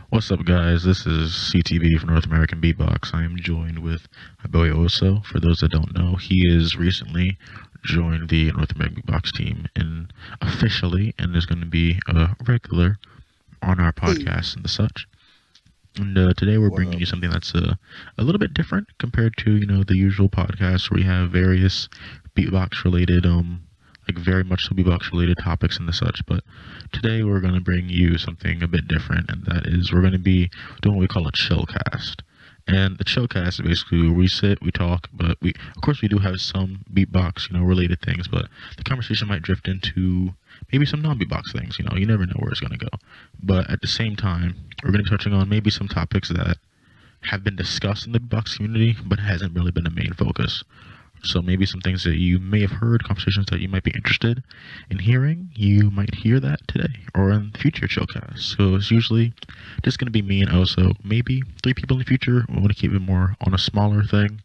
What's up, guys? This is CTB from North American Beatbox. I am joined with my boy Oso. For those that don't know, he is recently joined the North American Beatbox team and officially, and is going to be a regular on our podcast and the such. And today we're What bringing up? you something that's a little bit different compared to the usual podcasts where we have various beatbox related like very much so beatbox related topics and the such. But today we're going to bring you something a bit different, and that is we're going to be doing what we call a chillcast. And the chillcast is basically where we sit, we talk, but we of course we do have some beatbox related things, but the conversation might drift into maybe some non-beatbox things. You never know where it's going to go. But at the same time, we're going to be touching on maybe some topics that have been discussed in the beatbox community, but hasn't really been a main focus. So maybe some things that you may have heard, conversations that you might be interested in hearing, you might hear that today or in future chillcasts. So it's usually just going to be me and also maybe three people in the future. We want to keep it more on a smaller thing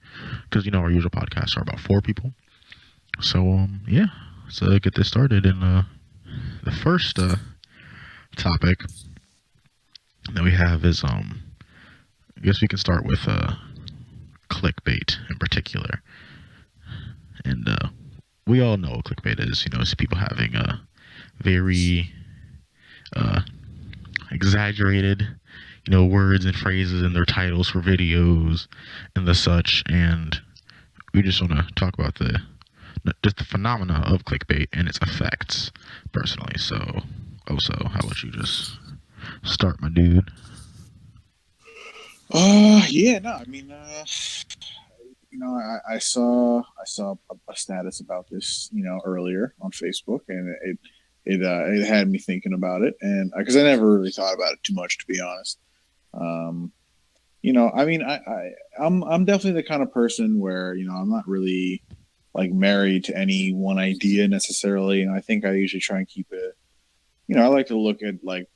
because our usual podcasts are about four people. So yeah, let's get this started. And the first topic that we have is I guess we can start with clickbait in particular. And we all know what clickbait is. It's people having very uh, exaggerated, words and phrases in their titles for videos and the such. And we just want to talk about just the phenomena of clickbait and its effects, personally. So, also, how about you just start, my dude? Yeah, no, I mean, I saw a status about this, earlier on Facebook, and it had me thinking about it, and because I never really thought about it too much, to be honest. Um, I mean, I'm definitely the kind of person where I'm not really like married to any one idea necessarily, and I think I usually try and keep it. I like to look at like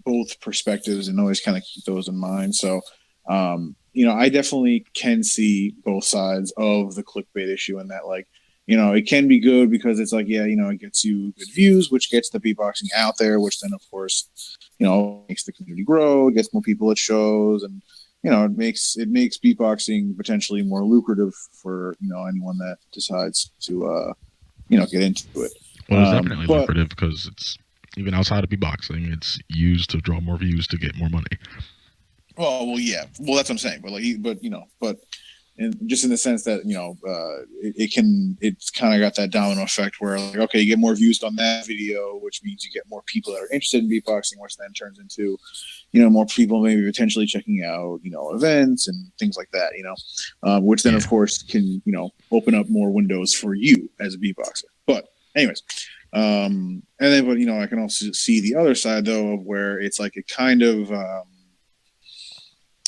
both perspectives and always kind of keep those in mind. So, I definitely can see both sides of the clickbait issue, and that like, it can be good because it's like, yeah, it gets you good views, which gets the beatboxing out there, which then of course, makes the community grow, it gets more people at shows, and it makes beatboxing potentially more lucrative for anyone that decides to get into it. Well, it's definitely But lucrative because it's even outside of beatboxing, it's used to draw more views to get more money. well, yeah. Well, that's what I'm saying. But like, and just in the sense that it's kind of got that domino effect where like, okay, you get more views on that video, which means you get more people that are interested in beatboxing, which then turns into more people maybe potentially checking out events and things like that. Which then of Yeah. course can open up more windows for you as a beatboxer. But anyways. And then, but I can also see the other side though, of where it's like it kind of, I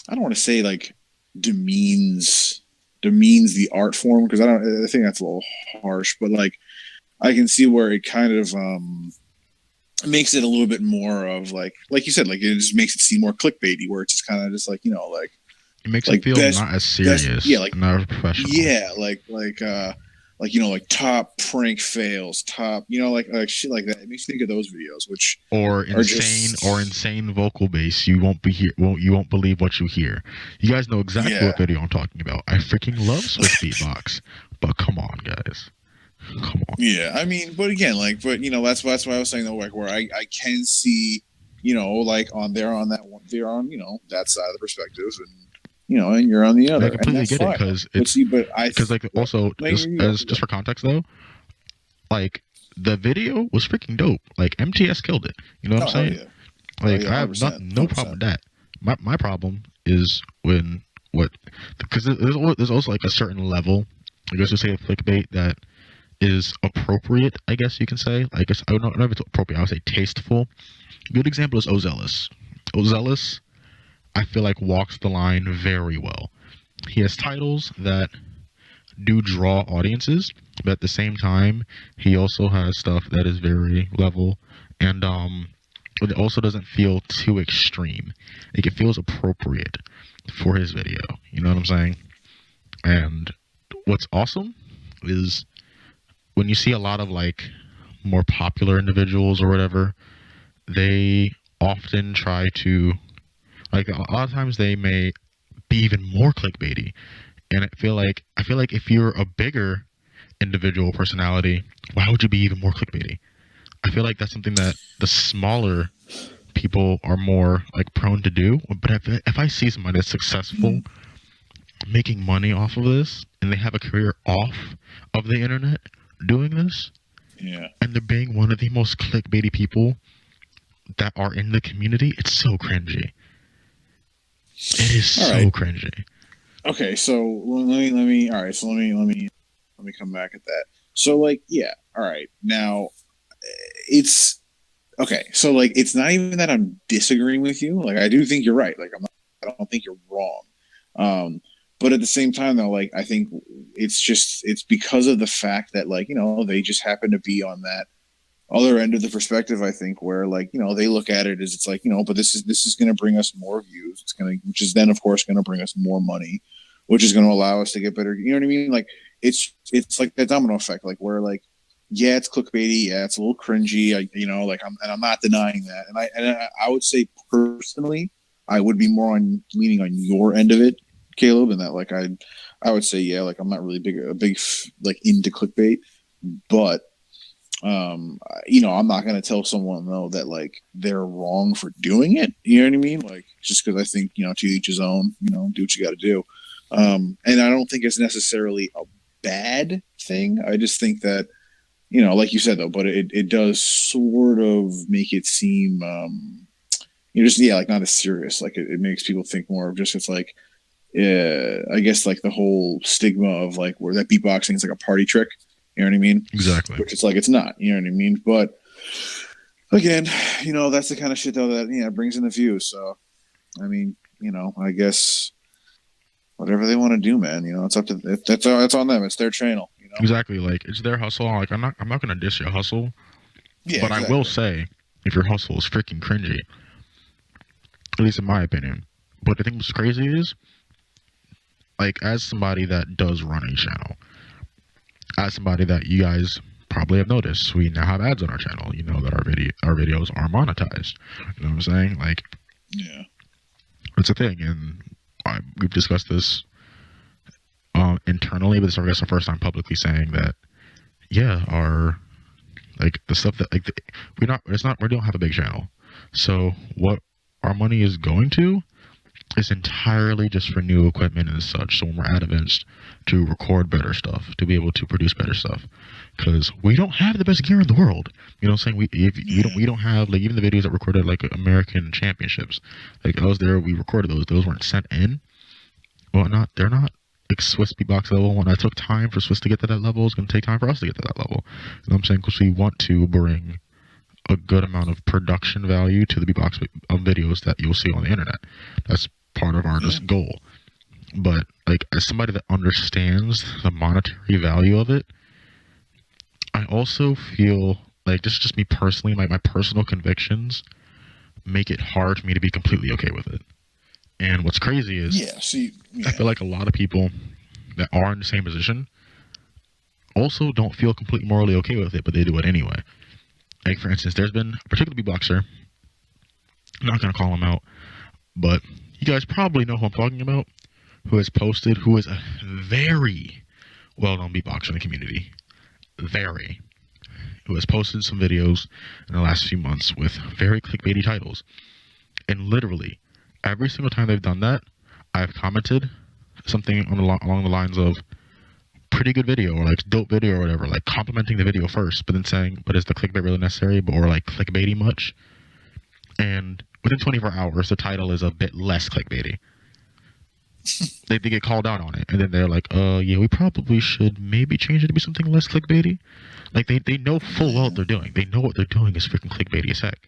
don't want to say like demeans the art form because I think that's a little harsh, but like I can see where it kind of makes it a little bit more of like you said, like it just makes it seem more clickbaity, where it's just kind of just like It makes it like feel not as yeah, serious, like not as professional. yeah, like like top prank fails, top like shit like that. It makes you think of those videos, which Or are insane just vocal bass. You won't be here. You won't believe what you hear. You guys know exactly yeah. what video I'm talking about. I freaking love Swiss beatbox, but come on, guys, come on. Yeah, I mean, but again, like, but that's why I was saying though, like, where I can see, like on that one, they're on that side of the perspective, and and you're on the And I other, and completely that's get it fine. because But it's see, but because like what? also Like, just for context though, like the video was freaking dope. Like MTS killed it. You know what I'm oh hell saying? yeah, oh Like yeah, I hundred have percent, nothing, no hundred problem percent. with that. My problem is when what because there's also like a certain level. I guess you say of clickbait that is appropriate. I guess you can say. I guess I don't know if it's appropriate. I would say tasteful. A good example is Ozealous. Ozealous, I feel like walks the line very well. He has titles that do draw audiences, but at the same time, he also has stuff that is very level and it also doesn't feel too extreme. Like it feels appropriate for his video. You know what I'm saying? And what's awesome is when you see a lot of like more popular individuals or whatever, they often try to Like a lot of times they may be even more clickbaity, and I feel like if you're a bigger individual personality, why would you be even more clickbaity? I feel like that's something that the smaller people are more like prone to do. But if I see somebody that's successful making money off of this and they have a career off of the internet doing this, Yeah. and they're being one of the most clickbaity people that are in the community, it's so cringy. It is All so right. cringy. Okay, so let me all right, so let me come back at that. So like, yeah, all right. Now it's okay. So like it's not even that I'm disagreeing with you. Like I do think you're right. Like I don't think you're wrong. Um but at the same time though, like I think it's because of the fact that like, they just happen to be on that other end of the perspective. I think where like, they look at it as it's like, but this is going to bring us more views. It's going to, which is then of course going to bring us more money, which is going to allow us to get better. You know what I mean? Like it's like that domino effect, like where like, yeah, it's clickbaity, yeah, it's a little cringy, like I'm not denying that, and I would say personally, I would be more on leaning on your end of it, Caleb, and that like I would say yeah, like I'm not really big like into clickbait, but I'm not going to tell someone though that like they're wrong for doing it. You know what I mean? Like just because I think to each his own. Do what you got to do. And I don't think it's necessarily a bad thing. I just think that like you said though, but it does sort of make it seem just yeah, like not as serious. Like it makes people think more of just it's like I guess like the whole stigma of like where that beatboxing is like a party trick. You know what I mean? Exactly. Which it's like it's not. You know what I mean? But again, that's the kind of shit though that brings in the views. So I mean, I guess whatever they want to do, man. It's up to that's on them. It's their channel. Exactly. Like it's their hustle. Like I'm not gonna diss your hustle, Yeah, but exactly. I will say if your hustle is freaking cringy, at least in my opinion. But the thing what's crazy is, like, as somebody that does run a channel, as somebody that you guys probably have noticed, we now have ads on our channel. You know that our videos are monetized. You know what I'm saying? Like, yeah, it's a thing, and we've discussed this internally, but this is I guess the first time publicly saying that. Yeah, our like the stuff that like we don't have a big channel, so what our money is going to is entirely just for new equipment and such. So when we're at events, to record better stuff, to be able to produce better stuff, because we don't have the best gear in the world. You know what I'm saying? We don't have like even the videos that recorded like American championships, like I was there, we recorded those weren't sent in. Well, they're not like Swiss beatbox level. When I took time for Swiss to get to that level, it's going to take time for us to get to that level. You know what I'm saying? Because we want to bring a good amount of production value to the beatbox videos that you'll see on the internet. That's part of our just goal. But like as somebody that understands the monetary value of it, I also feel like this is just me personally, my personal convictions make it hard for me to be completely okay with it. And what's crazy is I feel like a lot of people that are in the same position also don't feel completely morally okay with it, but they do it anyway. Like for instance, there's been a particular beatboxer, I'm not going to call him out, but you guys probably know who I'm talking about, who is a very well-known beatboxer in the community, who has posted some videos in the last few months with very clickbaity titles. And literally, every single time they've done that, I've commented something along the lines of pretty good video or like dope video or whatever, like complimenting the video first, but then saying, but is the clickbait really necessary, or like clickbaity much? And within 24 hours, the title is a bit less clickbaity. They get called out on it, and then they're like, yeah, we probably should maybe change it to be something less clickbaity. Like, they know full well what they're doing. They know what they're doing is freaking clickbaity as heck.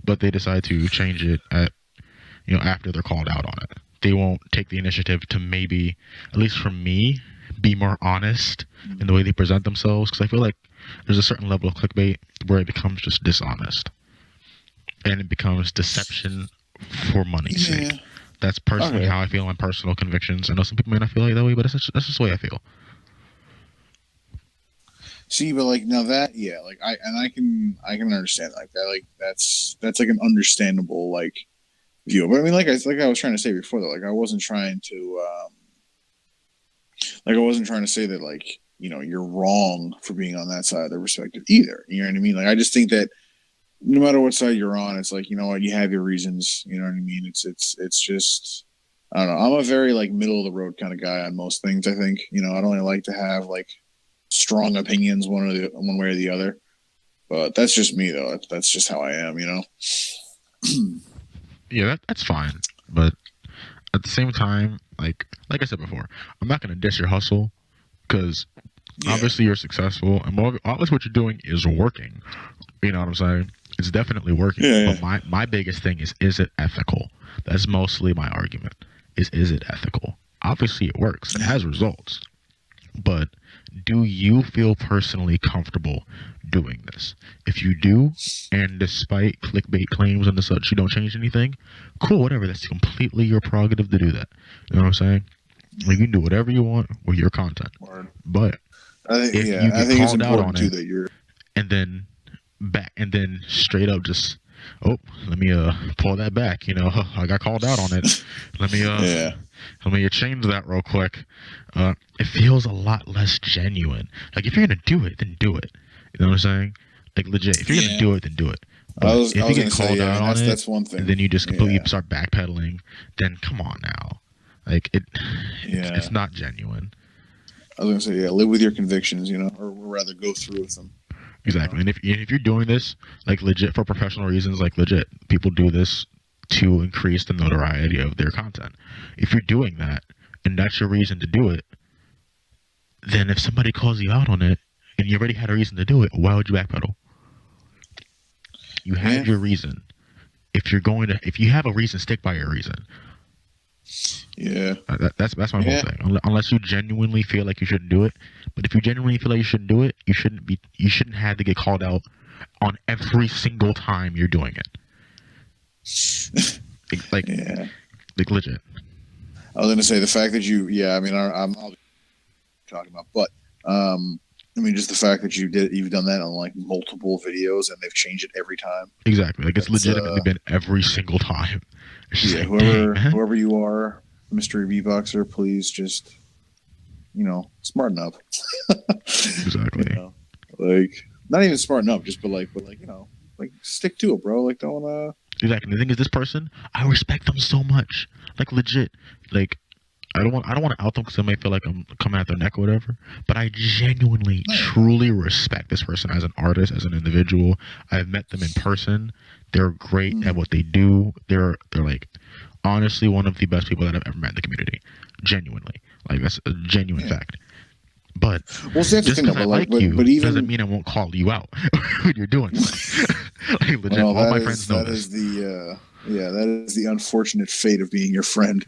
But they decide to change it after they're called out on it. They won't take the initiative to maybe, at least for me, be more honest in the way they present themselves. Because I feel like there's a certain level of clickbait where it becomes just dishonest. And it becomes deception for money's sake. That's personally how I feel in my personal convictions. I know some people may not feel like that way, but that's just the way I feel. See, but like now that, yeah, like I can understand like that. Like that's like an understandable like view. But I mean, like I was trying to say before, though, like I wasn't trying to say that like you're wrong for being on that side of the perspective either. You know what I mean? Like I just think that no matter what side you're on, it's like what, you have your reasons. You know what I mean? It's just I don't know. I'm a very like middle of the road kind of guy on most things. I think I don't really like to have like strong opinions one way or the other. But that's just me though. That's just how I am. Yeah, that's fine. But at the same time, like I said before, I'm not gonna diss your hustle because Yeah. obviously you're successful and obviously what you're doing is working. You know what I'm saying? It's definitely working. Yeah. But my biggest thing is it ethical? That's mostly my argument. Is it ethical? Obviously it works. It has results. But do you feel personally comfortable doing this? If you do, and despite clickbait claims and the such, you don't change anything, cool, whatever. That's completely your prerogative to do that. You know what I'm saying? Like, you can do whatever you want with your content. Word. But if you I get think it's called out important on too it that you're. and then straight up just, oh, let me pull that back, I got called out on it. Let me Yeah. change that real quick. It feels a lot less genuine. Like, if you're gonna do it, then do it. You know what I'm saying? Like, legit, if you're gonna Yeah. do it, then do it. I But was I if you was get gonna say, called yeah. I out mean on it that's one and thing. then you just completely Yeah. start backpedaling, then come on now. Like, it's Yeah. not genuine. I was gonna say, yeah. Live with your convictions, or rather go through with them. You know. Exactly. And if you're doing this like legit for professional reasons, like legit, people do this to increase the notoriety of their content. If you're doing that and that's your reason to do it, then if somebody calls you out on it and you already had a reason to do it, why would you backpedal? You Yeah. had your reason. If you have a reason, stick by your reason. Yeah. That's my whole Yeah. thing. Unless you genuinely feel like you shouldn't do it, but if you genuinely feel like you shouldn't do it, you shouldn't have to get called out on every single time you're doing it. Like, Yeah. like legit. I was gonna say the fact that you. Yeah. I mean, I'll be talking about, but I mean, just the fact that you've done that on like multiple videos and they've changed it every time. Exactly. Like, it's That's legitimately been every single time. It's just yeah. like, dang, man. Whoever you are, mystery beatboxer, please just smarten up. you Exactly. know, like not even smarten up, just but like like stick to it, bro. Like don't Exactly. The thing is, this person, I respect them so much. Like, legit. Like, I don't want to out them because I might feel like I'm coming at their neck or whatever. But I genuinely, no, you're not. truly respect this person as an artist, as an individual. I've met them in person. They're great at Mm. what they do. They're like honestly one of the best people that I've ever met in the community. Genuinely, like, that's a genuine Yeah. fact. But Well, see, that's the just thing though. because I But like, like you but doesn't even mean I won't call you out when you're doing this. Like, legit, well, all my friends know that this. is the yeah, that is the unfortunate fate of being your friend.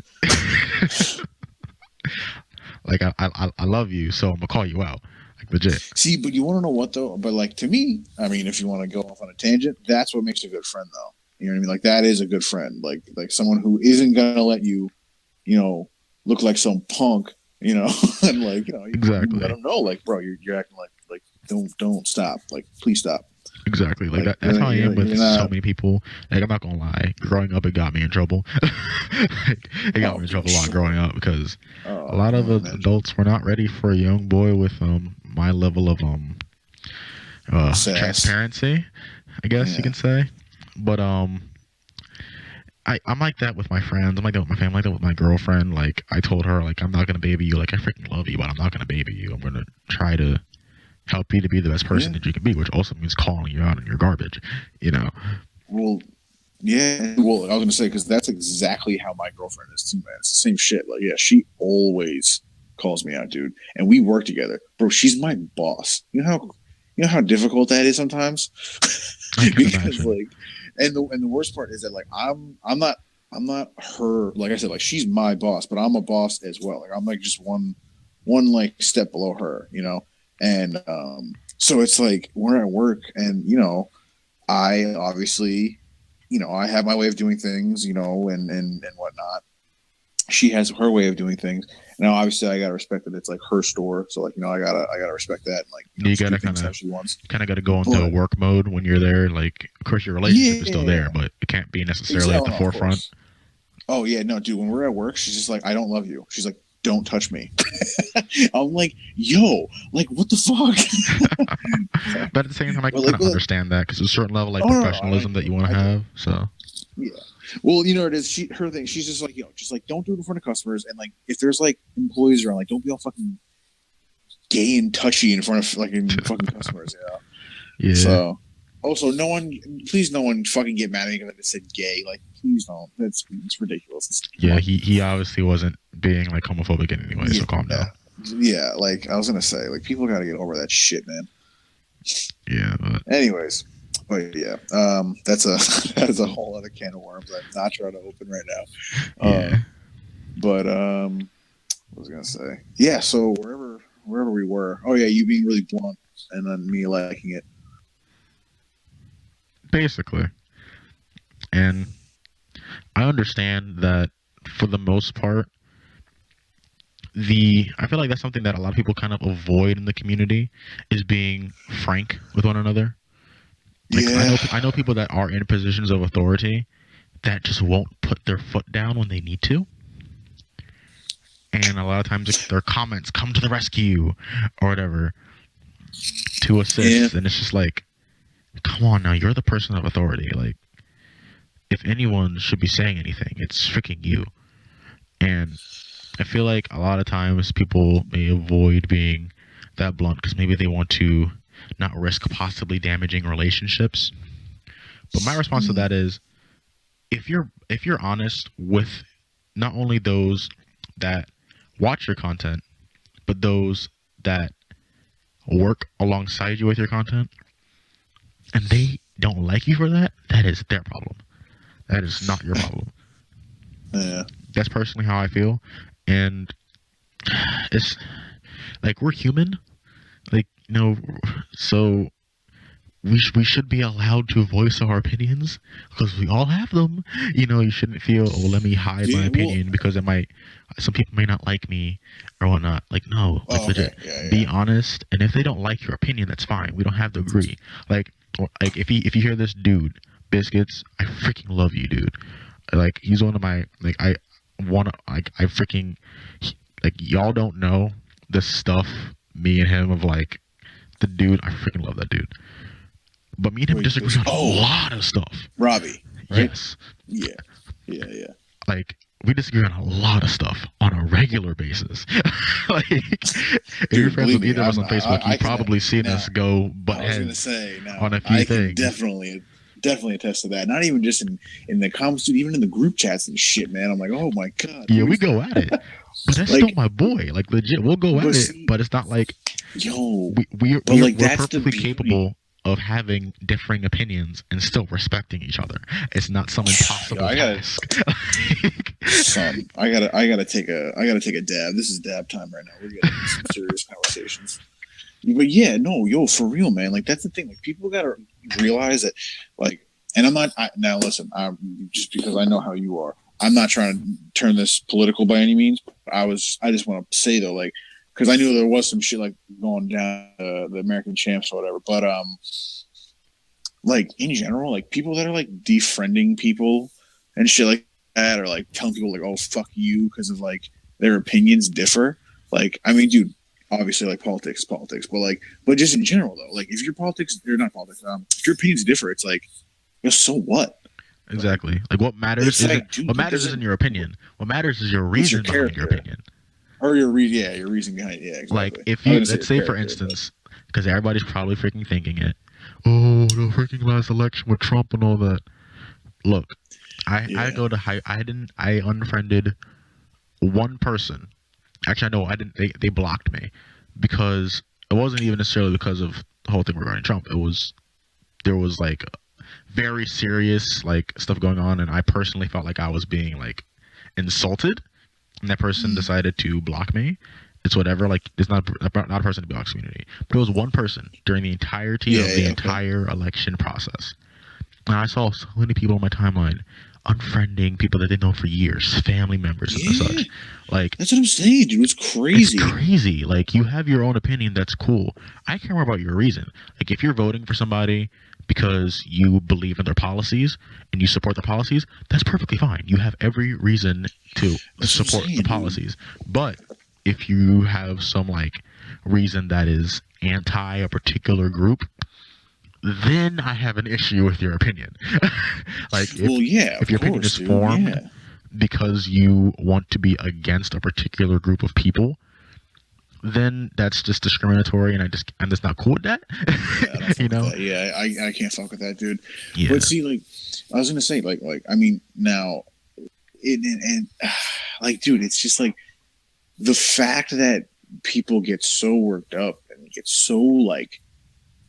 Like, I love you, so I'm gonna call you out. Like, legit. See, but you want to know what though? But like to me, I mean, if you want to go off on a tangent, that's what makes a good friend, though. You know what I mean? Like that is a good friend. Like someone who isn't gonna let you, look like some punk, and like you let Exactly. them know, like, bro, you're acting like don't stop, like please stop, Exactly. Like, like that's how I am with you're so not. many people. Like, I'm not gonna lie. Growing up, it got me in trouble. Like, it got Oh, me in for trouble a lot growing sure. up because a Oh, I lot can of only imagine. adults were not ready for a young boy with my level of Sass. transparency, I guess you Yeah. can say. But I'm like that with my friends. I'm like that with my family. I'm like that with my girlfriend. Like, I told her, like, I'm not gonna baby you. Like, I freaking love you, but I'm not gonna baby you. I'm gonna try to help you to be the best person Yeah. that you can be, which also means calling you out on your garbage. You know. Well, yeah. Well, I was gonna say because that's exactly how my girlfriend is too, man. It's the same shit. Like, yeah, she always calls me out, dude, and we work together, bro. She's my boss. You know how difficult that is sometimes, I can because imagine. like, and the worst part is that like I'm not her. Like I said, like she's my boss, but I'm a boss as well. Like I'm like just one like step below her, and so it's like we're at work, and I obviously, I have my way of doing things, and whatnot. she has her way of doing things. Now, obviously, I gotta respect that it's like her store, so like I gotta respect that and like You just do gotta things how she wants. got to go into a But work mode when you're there. Like, of course, your relationship is still yeah, there, but it can't be necessarily at exactly. the No, of forefront. course. Oh yeah, no, dude. When we're at work, she's just like, I don't love you. She's like, don't touch me. I'm like, yo, like what the fuck? But at the same time, I can But kind like, of understand that because there's a certain level like oh no, no, I professionalism that do, you want I to do. have. So Yeah. Well, you know what it is. Her thing. She's just like, just like don't do it in front of customers, and like if there's like employees around, like don't be all fucking gay and touchy in front of like in fucking customers. yeah, So, also, please, no one fucking get mad at me because I just said gay. Like, please don't. It's ridiculous. Come yeah. on. He obviously wasn't being like homophobic in any way. So calm down. Yeah. Like I was gonna say, like people got to get over that shit, man. Yeah, but Anyways, but yeah, that's a that's a whole other can of worms. I'm not trying to open right now. yeah. But what was I gonna say? Yeah. So wherever we were. Oh yeah, you being really blunt, and then me liking it. Basically, and I understand that for the most part, I feel like that's something that a lot of people kind of avoid in the community is being frank with one another. Like Yeah. I know people that are in positions of authority that just won't put their foot down when they need to. And a lot of times like, their comments come to the rescue or whatever to assist. Yeah. And it's just like, come on now, you're the person of authority. Like, if anyone should be saying anything, it's freaking you. And I feel like a lot of times people may avoid being that blunt because maybe they want to not risk possibly damaging relationships. But my response to that is, if you're honest with not only those that watch your content, but those that work alongside you with your content, and they don't like you for that, that is their problem. That is not your problem. Yeah. That's personally how I feel, and it's like we're human, like so we should be allowed to voice our opinions because we all have them. You shouldn't feel, oh, let me hide my Yeah, well, opinion because some people may not like me or whatnot. Like, no, like okay. legit, Yeah, be yeah. honest. And if they don't like your opinion, that's fine. We don't have to agree. Like, if you hear this dude, Biscuits, I freaking love you, dude. Like, he's one of my I freaking like y'all don't know the stuff me and him of like the dude. I freaking love that dude. But me and him Wait, disagree on a lot of stuff. Robbie, right? Yes. Yeah. Yeah, yeah. Like, we disagree on a lot of stuff on a regular basis. Like, if you're Dude, friends believe with me, either of us on Facebook, I you've can probably seen now. us go butt I was gonna heads say on now. a few I can things. definitely attest to that. Not even just in the comments, dude, even in the group chats and shit, man. I'm like, oh my god, Yeah, dude. we go at it. But that's still Like, my boy. Like, legit, we'll go at it. see, But it's not like yo, but we're like that's the perfectly beauty. capable of having differing opinions and still respecting each other. It's not some impossible task. Son, I gotta take a dab. This is dab time right now. We're getting into some serious conversations. But yeah, no, yo, for real, man. Like that's the thing. Like people gotta realize that, like, and I'm not now. Listen, just because I know how you are. I'm not trying to turn this political by any means. I just want to say though, like, because I knew there was some shit like going down the American champs or whatever. But like in general, like people that are like defriending people and shit like that, or like telling people like, oh fuck you because of like their opinions differ. Like, I mean, dude, obviously like politics, but just in general though, like if your politics or not politics, if your opinions differ, it's like, so what? Exactly. Like what matters isn't like, dude, what matters isn't your opinion. What matters is your reason behind your opinion. Or your reason behind it. Yeah, exactly. Like if you let's say for instance, because everybody's probably freaking thinking it, oh, the freaking last election with Trump and all that. Look, I unfriended one person. Actually, no, I didn't. They blocked me because it wasn't even necessarily because of the whole thing regarding Trump. There was like very serious like stuff going on, and I personally felt like I was being like insulted, and that person decided to block me. It's whatever. Like, it's not a person in the Beatbox community, but it was one person during the entirety of the entire election process. And I saw so many people on my timeline unfriending people that they know for years, family members and Yeah, such. Like, that's what I'm saying, dude. It's it's crazy. crazy. Like, you have your own opinion, that's cool. I care more about your reason. Like, if you're voting for somebody because you believe in their policies and you support their policies, that's perfectly fine. You have every reason to That's what I'm support the saying, dude. policies. But if you have some like reason that is anti a particular group, then I have an issue with your opinion. Like, Well, yeah, if of your opinion course, is dude. formed Yeah. because you want to be against a particular group of people, then that's just discriminatory, and I'm just not cool with that. Yeah, I don't You fuck with know? that. Yeah, I can't fuck with that, dude. But Yeah, see, like, I was gonna say, I mean, now, and like, dude, it's just like the fact that people get so worked up and get so like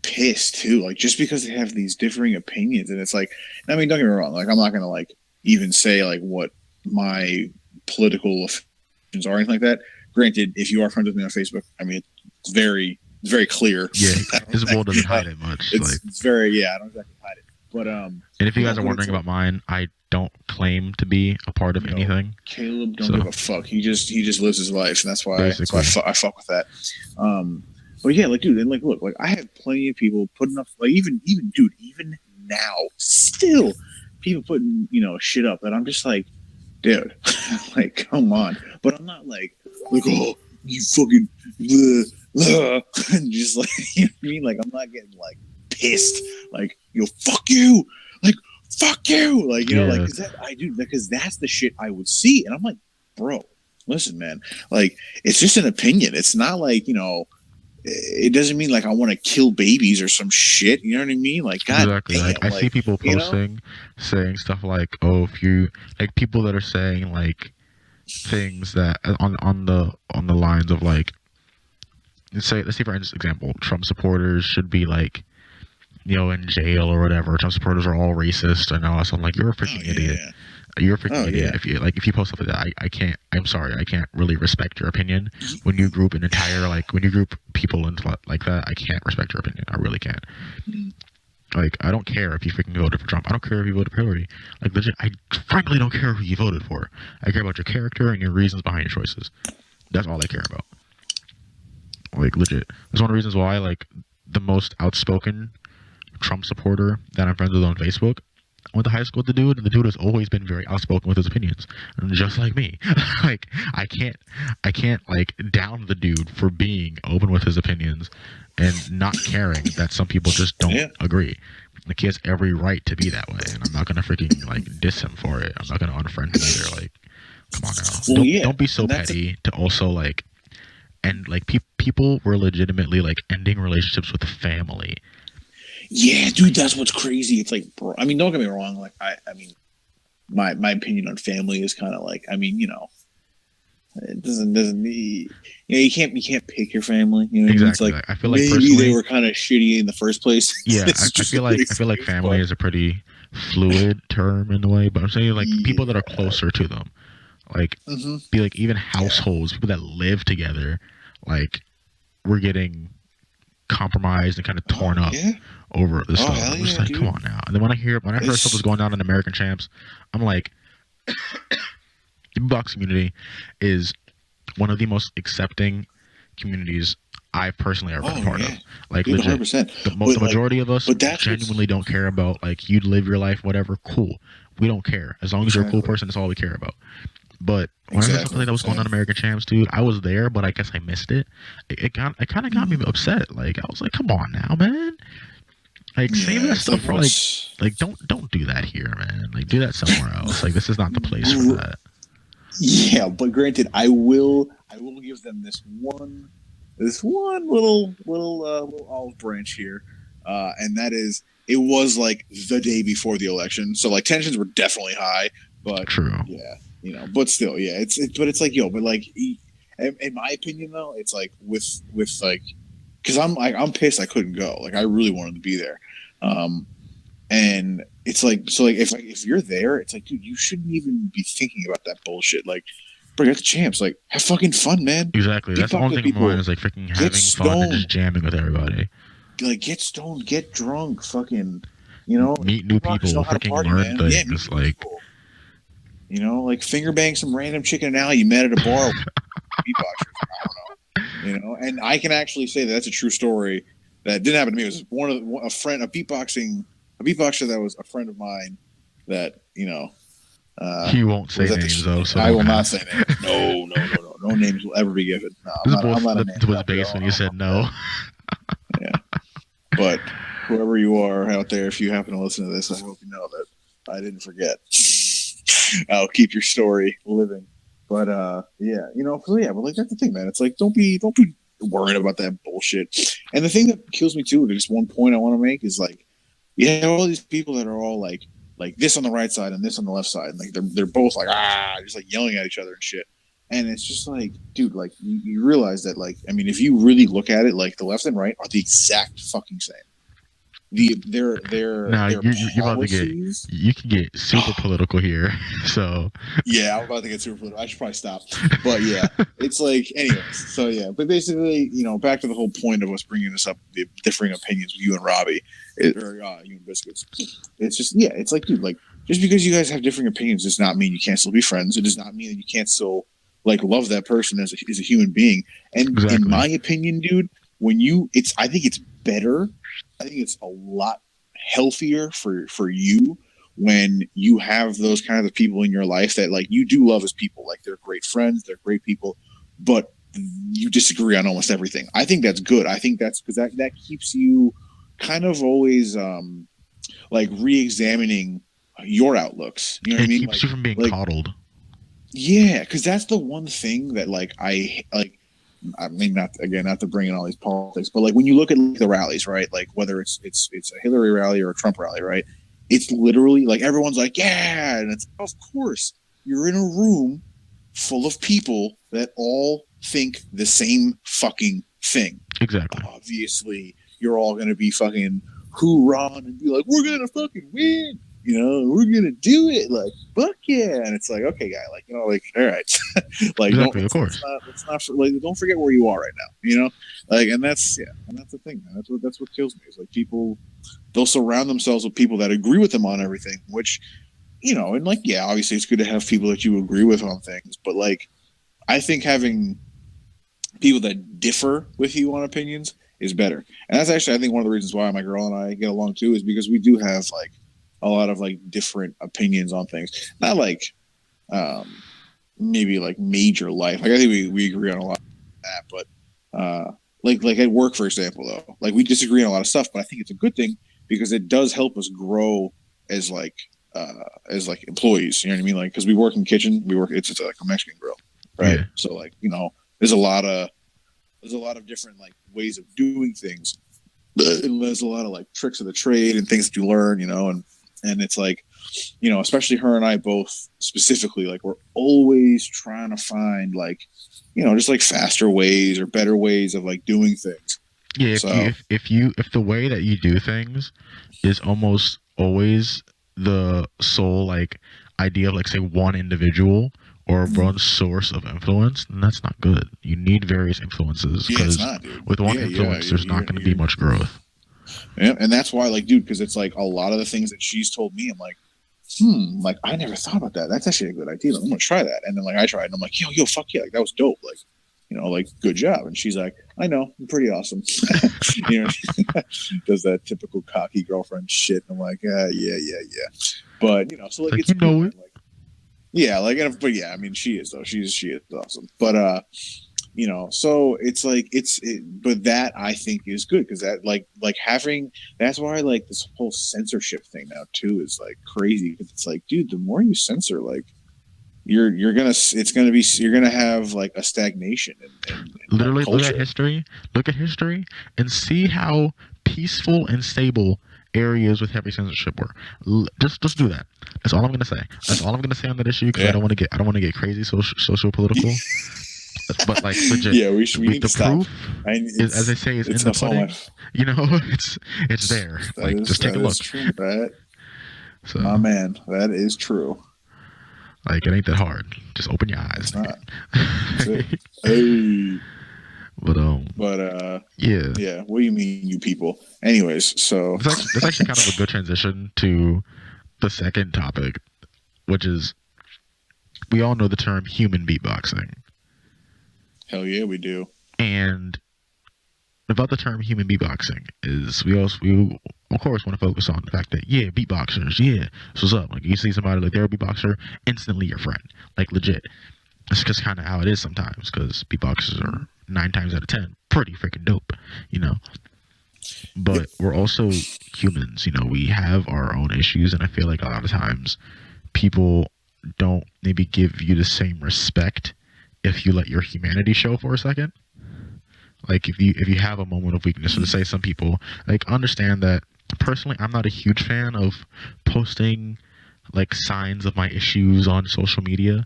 pissed too, like just because they have these differing opinions, and it's like, I mean, don't get me wrong, like I'm not gonna like even say like what my political opinions are or anything like that. Granted, if you are friends with me on Facebook, I mean, it's very clear. yeah. His role doesn't uh, hide it much. Like, it's very, yeah, I don't exactly hide it, but and if you guys are but it's wondering like, about mine, I don't claim to be a part of yo, anything. Caleb don't So give a fuck. He just lives his life, and that's why basically, I fuck with that. But yeah, like dude, and like look, like I have plenty of people putting up, like even dude, even now, still people putting shit up that I'm just like, dude, like come on. But I'm not like oh you fucking and just like you know what I mean, like I'm not getting like pissed, like yo fuck you, like fuck you, like like yeah, because that I do because that's the shit I would see, and I'm like, bro, listen, man, like it's just an opinion. It's not like it doesn't mean like I want to kill babies or some shit. You know what I mean? Like, god exactly. Like, damn, I see like people posting, saying stuff like, "Oh, if you like," people that are saying like things that on the lines of like, let's say for example, Trump supporters should be like, in jail or whatever. Trump supporters are all racist and all that. So I'm like, you're a oh freaking idiot. yeah, You're a freaking oh idiot. yeah, If you post stuff like that, I can't. I'm sorry, I can't really respect your opinion. When you group an entire when you group people into like that, I can't respect your opinion. I really can't. Like, I don't care if you freaking voted for Trump. I don't care if you voted for Hillary. Like, legit, I frankly don't care who you voted for. I care about your character and your reasons behind your choices. That's all I care about. Like, legit. That's one of the reasons why, like, the most outspoken Trump supporter that I'm friends with on Facebook, I went to high school with the dude, and the dude has always been very outspoken with his opinions, just like me. Like, I can't like down the dude for being open with his opinions and not caring that some people just don't yeah. agree. Like, he has every right to be that way, and I'm not gonna freaking like diss him for it. I'm not gonna unfriend him either. Like, come on now, Well, yeah, don't be so and that's petty to also like, and like people were legitimately like ending relationships with family. yeah, dude. That's what's crazy. It's like, bro. I mean, don't get me wrong. Like, I mean, my opinion on family is kind of like, I mean, it doesn't need. You can't pick your family. You know what I mean? It's Exactly. like Like, I feel like maybe they personally, were kind of shitty in the first place. yeah, This is I just the way I feel it like is, family is a but pretty fluid term in a way, but I'm saying like people that are yeah, closer to them, like be like even yeah. households, people that live together, like we're getting compromised and kind of Oh torn up yeah. over this Oh stuff. hell I'm just yeah, like, come dude. on now. And then when I heard stuff was It's going on in American Champs, I'm like, the box community is one of the most accepting communities I've personally ever been a oh part yeah, of. Like, dude, legit, 100%. the But like, majority of us but that's what's genuinely don't care about like you live your life, whatever. Cool, we don't care as long as you're a cool exactly, person. That's all we care about. But when I heard something exactly. like that was going on in American Champs, dude, I was there, but I guess I missed it. It kind of got me upset. Like, I was like, come on now, man. Like, save Yeah, that it's stuff like for what's like don't do that here, man. Like, do that somewhere else. Like, this is not the place for that. yeah, but granted, I will give them this one little olive branch here, and that is it was like the day before the election, so like tensions were definitely high, but True. yeah, but still, yeah, but it's like yo, but like in my opinion though, it's like with like because I'm pissed I couldn't go, like I really wanted to be there, um, and it's like so if you're there, it's like dude, you shouldn't even be thinking about that bullshit. Like, bro, you're the champs. Like, have fucking fun, man. Exactly. That's the Beatbox only with thing in my mind people. is like freaking Get having fun and just stoned. jamming with everybody. Like, get stoned. Get drunk. Fucking, Meet new Beatboxers know people, how to freaking party, learn man. Yeah, meet things. new Like, people. like finger bang some random chick in an alley you met at a bar. Beatboxers. I don't know. And I can actually say that's a true story that didn't happen to me. It was a beatboxer that was a friend of mine that You won't say was at names though, so I don't will not ask. say names. No names will ever be given. No, I'm not a name This was dropper. based when you said no. Yeah, but whoever you are out there, if you happen to listen to this, I hope you know that I didn't forget. I'll keep your story living. But yeah, but like that's the thing, man. It's like don't be worrying about that bullshit. And the thing that kills me too, there's one point I want to make is like you have all these people that are all like this on the right side and this on the left side, and like they're both like just like yelling at each other and shit. And it's just like, dude, like you realize that, like, I mean, if you really look at it, like the left and right are the exact fucking same. Now Their you're about to get policies. you can get super political here. So Yeah, I'm about to get super political. I should probably stop. But yeah, it's like, anyways. So yeah, but basically, back to the whole point of us bringing this up, the differing opinions with you and Robbie, or you and Biscuits. It's just, yeah, it's like, dude, like, just because you guys have differing opinions does not mean you can't still be friends. It does not mean that you can't still like love that person as a human being. And in exactly. my opinion, dude, I think it's better. I think it's a lot healthier for you when you have those kind of people in your life that like you do love as people. Like they're great friends, they're great people, but you disagree on almost everything. I think that's good. I think that's because that keeps you kind of always like re-examining your outlooks. You know what I It mean? keeps you from being Like coddled. yeah, because that's the one thing that like I like. I mean, not to bring in all these politics, but like when you look at like, the rallies, right? Like whether it's a Hillary rally or a Trump rally, right? It's literally like everyone's like, yeah, and it's of course you're in a room full of people that all think the same fucking thing. Exactly. Obviously, you're all gonna be fucking hoorah and be like, we're gonna fucking win. We're gonna do it. Like, fuck yeah! And it's like, okay, guy, like, like, all right, like, Exactly. Of course. let's not, like, don't forget where you are right now. Like, and that's the thing, man. That's what kills me. Is like people, they'll surround themselves with people that agree with them on everything, which, and like, yeah, obviously it's good to have people that you agree with on things, but like, I think having people that differ with you on opinions is better. And that's actually, I think, one of the reasons why my girl and I get along too, is because we do have like a lot of like different opinions on things. Not like maybe like major life. Like I think we agree on a lot of that, but like at work, for example, though, like we disagree on a lot of stuff, but I think it's a good thing because it does help us grow as like employees. You know what I mean? Like because we work in kitchen, it's like a Mexican grill, right? Yeah. So like there's a lot of different like ways of doing things. And there's a lot of like tricks of the trade and things that you learn, and it's like, especially her and I both specifically, like we're always trying to find like, just like faster ways or better ways of like doing things. Yeah. So If the way that you do things is almost always the sole like idea of like say one individual or one source of influence, then that's not good. You need various influences yeah, it's because not, dude. with one Yeah, influence, there's not going to be much growth. Yeah, and that's why, like, dude, because it's like a lot of the things that she's told me, I'm like, like I never thought about that. That's actually a good idea. I'm gonna try that. And then like I tried, and I'm like, yo, fuck yeah, like that was dope. Like, like good job. And she's like, I know, I'm pretty awesome. Does that typical cocky girlfriend shit. And I'm like, yeah. But so like it's you know good. it. Like, yeah, like, but yeah, I mean, she is though. She is awesome. But so it's like but that I think is good because that like having that's why I like this whole censorship thing now too is like crazy because it's like, dude, the more you censor, like you're gonna have like a stagnation in Literally, culture. look at history, and see how peaceful and stable areas with heavy censorship were. Just do that. That's all I'm gonna say. That's all I'm gonna say on that issue because I don't want to get crazy social political. But like legit, yeah, we need the to stop. proof is, as they say, is in the pudding. It's there. Like just take a look. True. So my man, that is true. Like it ain't that hard. Just open your eyes. It's not. Hey. But yeah. What do you mean, you people? Anyways, so that's actually kind of a good transition to the second topic, which is we all know the term human beatboxing. Hell yeah, we do. And about the term human beatboxing is we of course want to focus on the fact that beatboxers, so what's up? Like you see somebody like they're a beatboxer, instantly your friend, like legit. It's just kind of how it is sometimes because beatboxers are 9 times out of 10 pretty freaking dope, you know. But we're also humans, you know. We have our own issues, and I feel like a lot of times people don't maybe give you the same respect if you let your humanity show for a second. Like if you have a moment of weakness, or to say some people like understand that personally I'm not a huge fan of posting like signs of my issues on social media.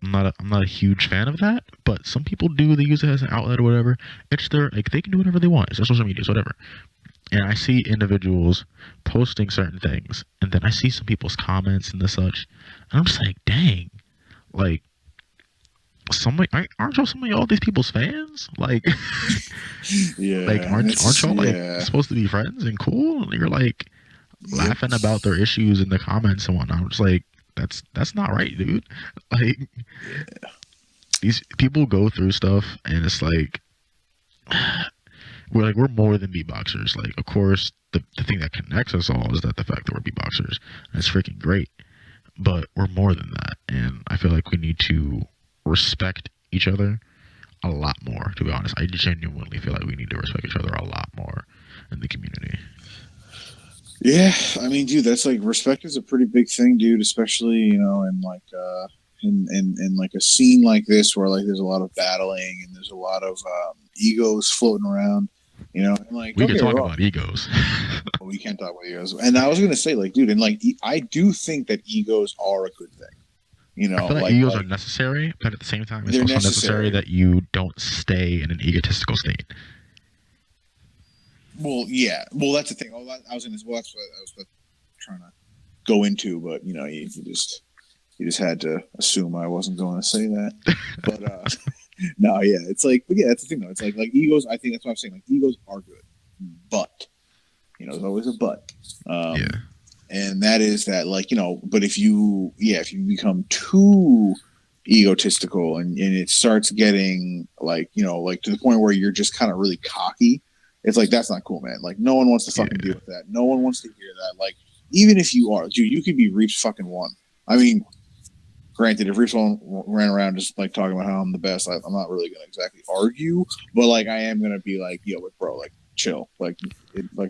I'm not a huge fan of that, but some people do. They use it as an outlet or whatever. It's their like they can do whatever they want. It's their social media, it's whatever. And I see individuals posting certain things, and then I see some people's comments and the such, and I'm just like, dang, like aren't y'all some of y'all these people's fans? Like, Yeah, like aren't y'all like supposed to be friends and cool? And you're like laughing about their issues in the comments and whatnot. I'm just like, that's not right, dude. Like, these people go through stuff, and it's like we're more than beatboxers. Like, of course, the thing that connects us all is that the fact that we're beatboxers. That's freaking great. But we're more than that, and I feel like we need to respect each other a lot more. To be honest, I genuinely feel like we need to respect each other a lot more in the community. Yeah, I mean, dude, that's like respect is a pretty big thing, dude. Especially in like in like a scene like this where like there's a lot of battling and there's a lot of egos floating around. And like we can talk about egos. We can't talk about egos. And I was gonna say, like, dude, and like I do think that egos are a good thing. I feel like egos are necessary, but at the same time, it's also necessary that you don't stay in an egotistical state. Well, yeah. Well, that's the thing. I was gonna. Well, that's what I was trying to go into, but you just had to assume I wasn't going to say that. But no, yeah, it's like, but yeah, that's the thing though. It's like egos. I think that's what I'm saying. Like egos are good, but there's always a but. Yeah. And that is that, like, but if you become too egotistical and it starts getting like, like to the point where you're just kind of really cocky, it's like, that's not cool, man. Like, no one wants to fucking deal with that. No one wants to hear that. Like, even if you are, dude, you could be Reap's fucking one. I mean, granted, if Reap's one ran around just like talking about how I'm the best, I'm not really going to exactly argue, but like, I am going to be like, yo, bro, like, chill. Like,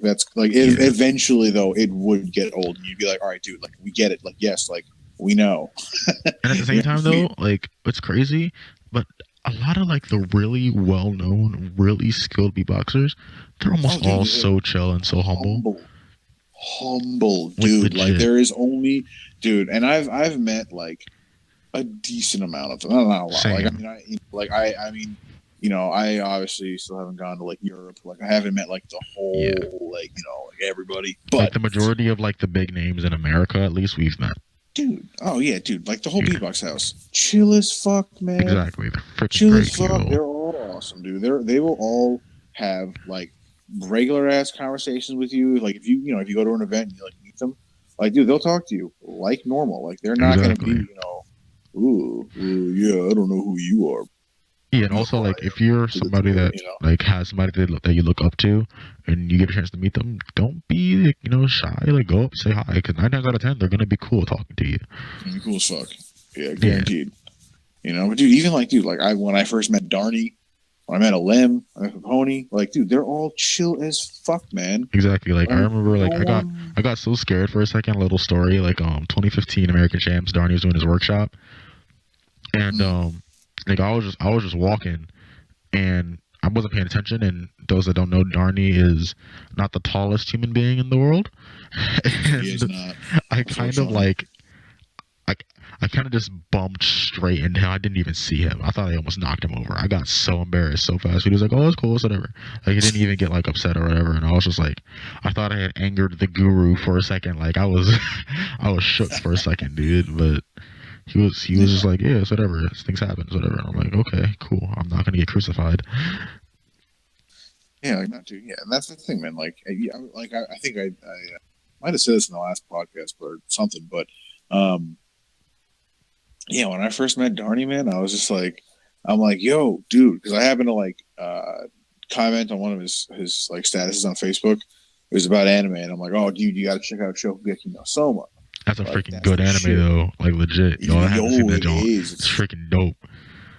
that's like eventually though it would get old and you'd be like, all right, dude, like we get it, like, yes, like we know. And at the same time though, like, it's crazy, but a lot of like the really well-known, really skilled beatboxers, they're almost all so chill and so humble, dude. Like, there is only, dude, and I've met like a decent amount of them, not a lot. Same. Like, I mean I obviously still haven't gone to like Europe. Like, I haven't met like the whole like like everybody, but like the majority of like the big names in America, at least we've met. Dude, oh yeah, dude, like the whole Beatbox house, chill as fuck, man. Exactly, they're freaking chill great as fuck. people. They're all awesome, dude. They will all have like regular ass conversations with you. Like, if you if you go to an event and you like meet them, like, dude, they'll talk to you like normal. Like, they're not going to be ooh, yeah, I don't know who you are. Yeah, and also like if you're somebody that like has somebody that you look up to, and you get a chance to meet them, don't be like, shy. Like, go up, say hi, because 9 times out of 10 they're gonna be cool talking to you. Be cool as fuck. Yeah, guaranteed. But dude, even like, dude, like when I first met Darnie, when I met Alim, I met Pony, like, dude, they're all chill as fuck, man. Exactly. Like, I remember, like, I got so scared for a second. A little story, like, 2015 American Champs, Darnie was doing his workshop, and like I was just walking, and I wasn't paying attention. And those that don't know, Darnie is not the tallest human being in the world. And he is not. I kind of like, I kind of just bumped straight into him. I didn't even see him. I thought I almost knocked him over. I got so embarrassed so fast. He was like, "Oh, it's cool, it's whatever." Like, he didn't even get like upset or whatever. And I was just like, I thought I had angered the guru for a second. Like, I was shook for a second, dude. But he was just like, "Yeah, it's whatever. Things happen, it's whatever." And I'm like, "Okay, cool. I'm not gonna get crucified." Yeah, like, not too. Yeah, and that's the thing, man. Like, I think I might have said this in the last podcast or something, but yeah, when I first met Darnie, man, I was just like, I'm like, yo, dude, because I happened to like comment on one of his like statuses on Facebook. It was about anime, and I'm like, oh, dude, you got to check out Shokugeki no Soma. That's a Like, freaking that's good the anime shit. though. Like legit, yo, I haven't seen Yo, that it joint. is. It's It's freaking dope.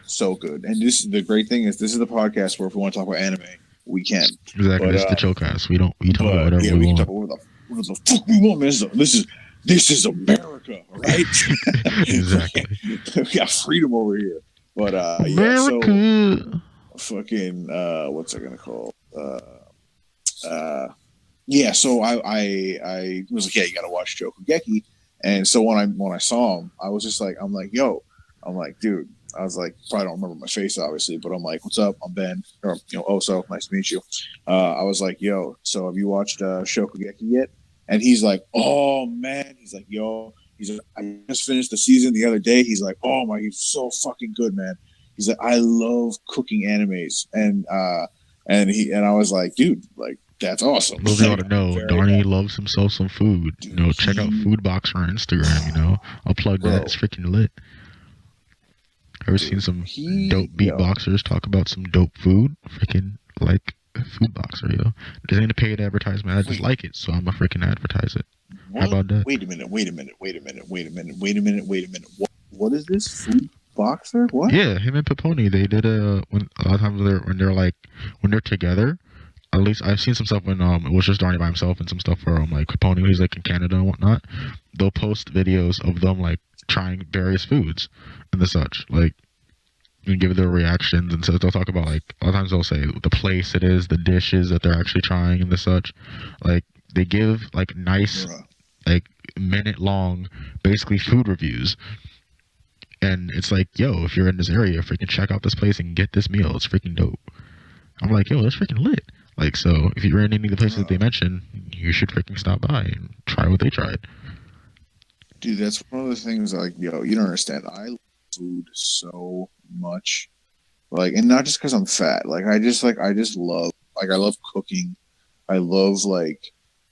so good. And this the great thing is this is the podcast where if we want to talk about anime, we can. Exactly. But This is the chillcast. We talk about but whatever yeah, we we can talk want. about what the fuck we want, man. This is America, all right? Exactly. We got freedom over here. But yeah, so America. fucking what's it gonna call? Uh yeah, so I was like, yeah, you gotta watch Jokugeki. And so when I saw him, I was just like, I'm like, yo, I'm like, dude, I was like, probably don't remember my face obviously, but I'm like, what's up? I'm Ben, or Oso, nice to meet you. I was like, yo, so have you watched Shokugeki yet? And he's like, oh man, he's like, yo, he's like, I just finished the season the other day. He's like, oh my, he's so fucking good, man. He's like, I love cooking animes, and I was like, dude, like that's awesome. Those of y'all Like to I'm know, very Darnie happy. loves himself some food. Dude, Check out he, Foodbox on Instagram. I'll plug that. It's bro, freaking lit. Ever seen dude, some he, dope yo, beatboxers talk about some dope food? Freaking like Foodboxer, yo. This ain't a paid advertisement. I just wait, like it, so I'm a freaking advertise it. How what? about that? Wait a minute, wait a minute, wait a minute, wait a minute, wait a minute, wait a minute. What is this? Food boxer? What? Yeah, him and Paponi, they did when a lot of times when they're together. At least I've seen some stuff when it was just Darnie by himself and some stuff where like Capone, he's like in Canada and whatnot. They'll post videos of them like trying various foods and the such, like and give their reactions, and so they'll talk about like a lot of times they'll say the place it is, the dishes that they're actually trying and the such. Like they give like nice Bruh. like minute long basically food reviews. And it's like, yo, if you're in this area, freaking check out this place and get this meal. It's freaking dope. I'm like, yo, that's freaking lit. Like, so if you're in any of the places that they Bruh. mention, you should freaking stop by and try what they tried. Dude, that's one of the things like, yo, you don't understand. I love food so much. Like, and not just because I'm fat. I just love, like, I love cooking. I love, like,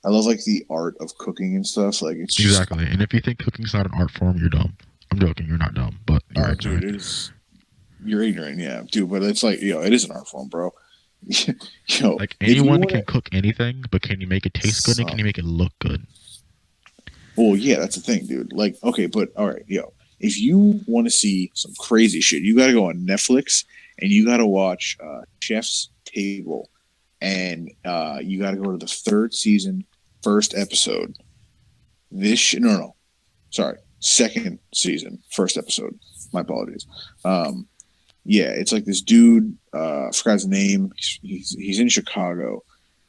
I love, like, the art of cooking and stuff. Like, it's just, Exactly. And if you think cooking's not an art form, you're dumb. I'm joking. You're not dumb, but you're dude, ignorant. it is, you're ignorant, yeah, dude, but it's like, it is an art form, bro. Like If you anyone want can to, cook anything, but can you make it taste good and can you make it look good? well, yeah, that's the thing, dude. Like, okay, but all right, if you want to see some crazy shit, you got to go on Netflix and you got to watch Chef's Table, and you got to go to the third season, first episode. No, sorry, second season, first episode. My apologies. Yeah, it's like this dude. I forgot his name. He's in Chicago,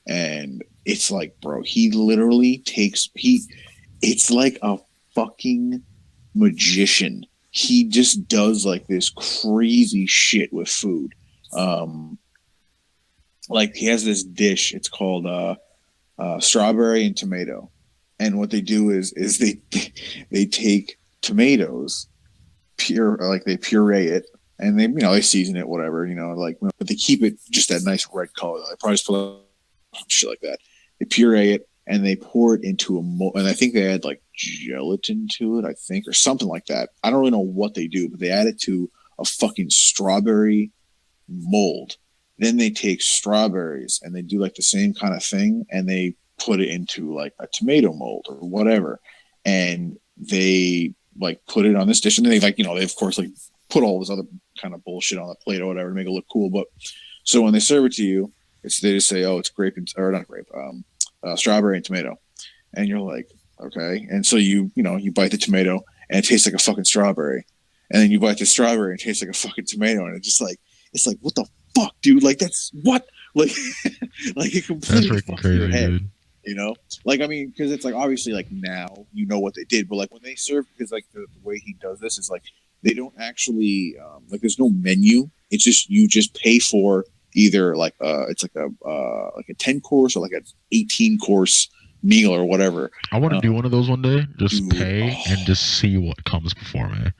and it's like, bro, he literally takes he. It's like a fucking magician. He just does like this crazy shit with food. Um, like he has this dish. It's called strawberry and tomato. And what they do is they take tomatoes, pure like they puree it, and they season it, whatever, like, but they keep it just that nice red color. They probably just put shit like that. They puree it and they pour it into a mold, and I think they add like gelatin to it, I think, or something like that. I don't really know what they do, but they add it to a fucking strawberry mold. Then they take strawberries and they do like the same kind of thing, and they put it into like a tomato mold or whatever, and they like put it on this dish, and then they they of course like put all this other kind of bullshit on the plate or whatever to make it look cool. But so when they serve it to you, they just say, oh, it's grape or not grape, strawberry and tomato, and you're like, okay. And so you bite the tomato and it tastes like a fucking strawberry, and then you bite the strawberry and it tastes like a fucking tomato, and it's like, what the fuck, dude? Like that's what like like it That's completely freaking fucks your crazy, head. dude. Like, I mean, because it's like obviously like now what they did, but like when they serve, because like the way he does this is like they don't actually like there's no menu. It's just you just pay for either like it's like a 10 course or like a 18 course meal or whatever. I want to do one of those one day. Just Dude, pay oh, and just see what comes before me.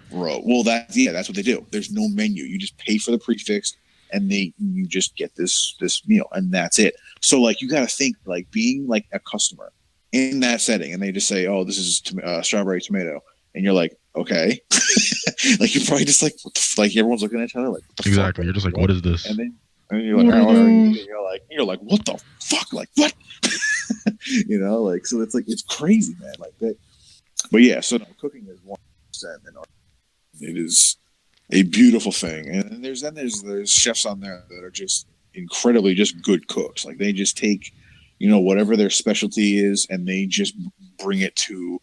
bro. Well, that's what they do. There's no menu. You just pay for the prefix, and you just get this meal, and that's it. So like you got to think like being like a customer in that setting, and they just say, "Oh, this is strawberry tomato," and you're like, "Okay." Like you're probably just like, what the like everyone's looking at each other like, what the Exactly. fuck? You're just like, what is this? And then you're like, oh, you're like, what the fuck? Like what? You know, like so it's like it's crazy, man. Like that. But yeah, so no, cooking is 100%, and it is a beautiful thing. And there's chefs on there that are just incredibly just good cooks. Like they just take, you know, whatever their specialty is, and they just bring it to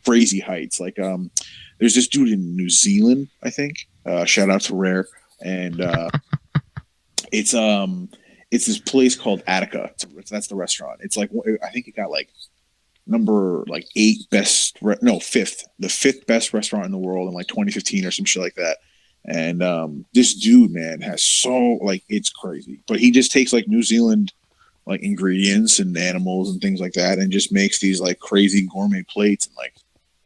crazy heights. Like there's this dude in New Zealand, I think. Shout out to Rare, and it's this place called Attica. That's the restaurant. It's like I think it got like number like fifth, the fifth best restaurant in the world in like 2015 or some shit like that. And this dude, man, has so like it's crazy, but he just takes like New Zealand like ingredients and animals and things like that, and just makes these like crazy gourmet plates, and like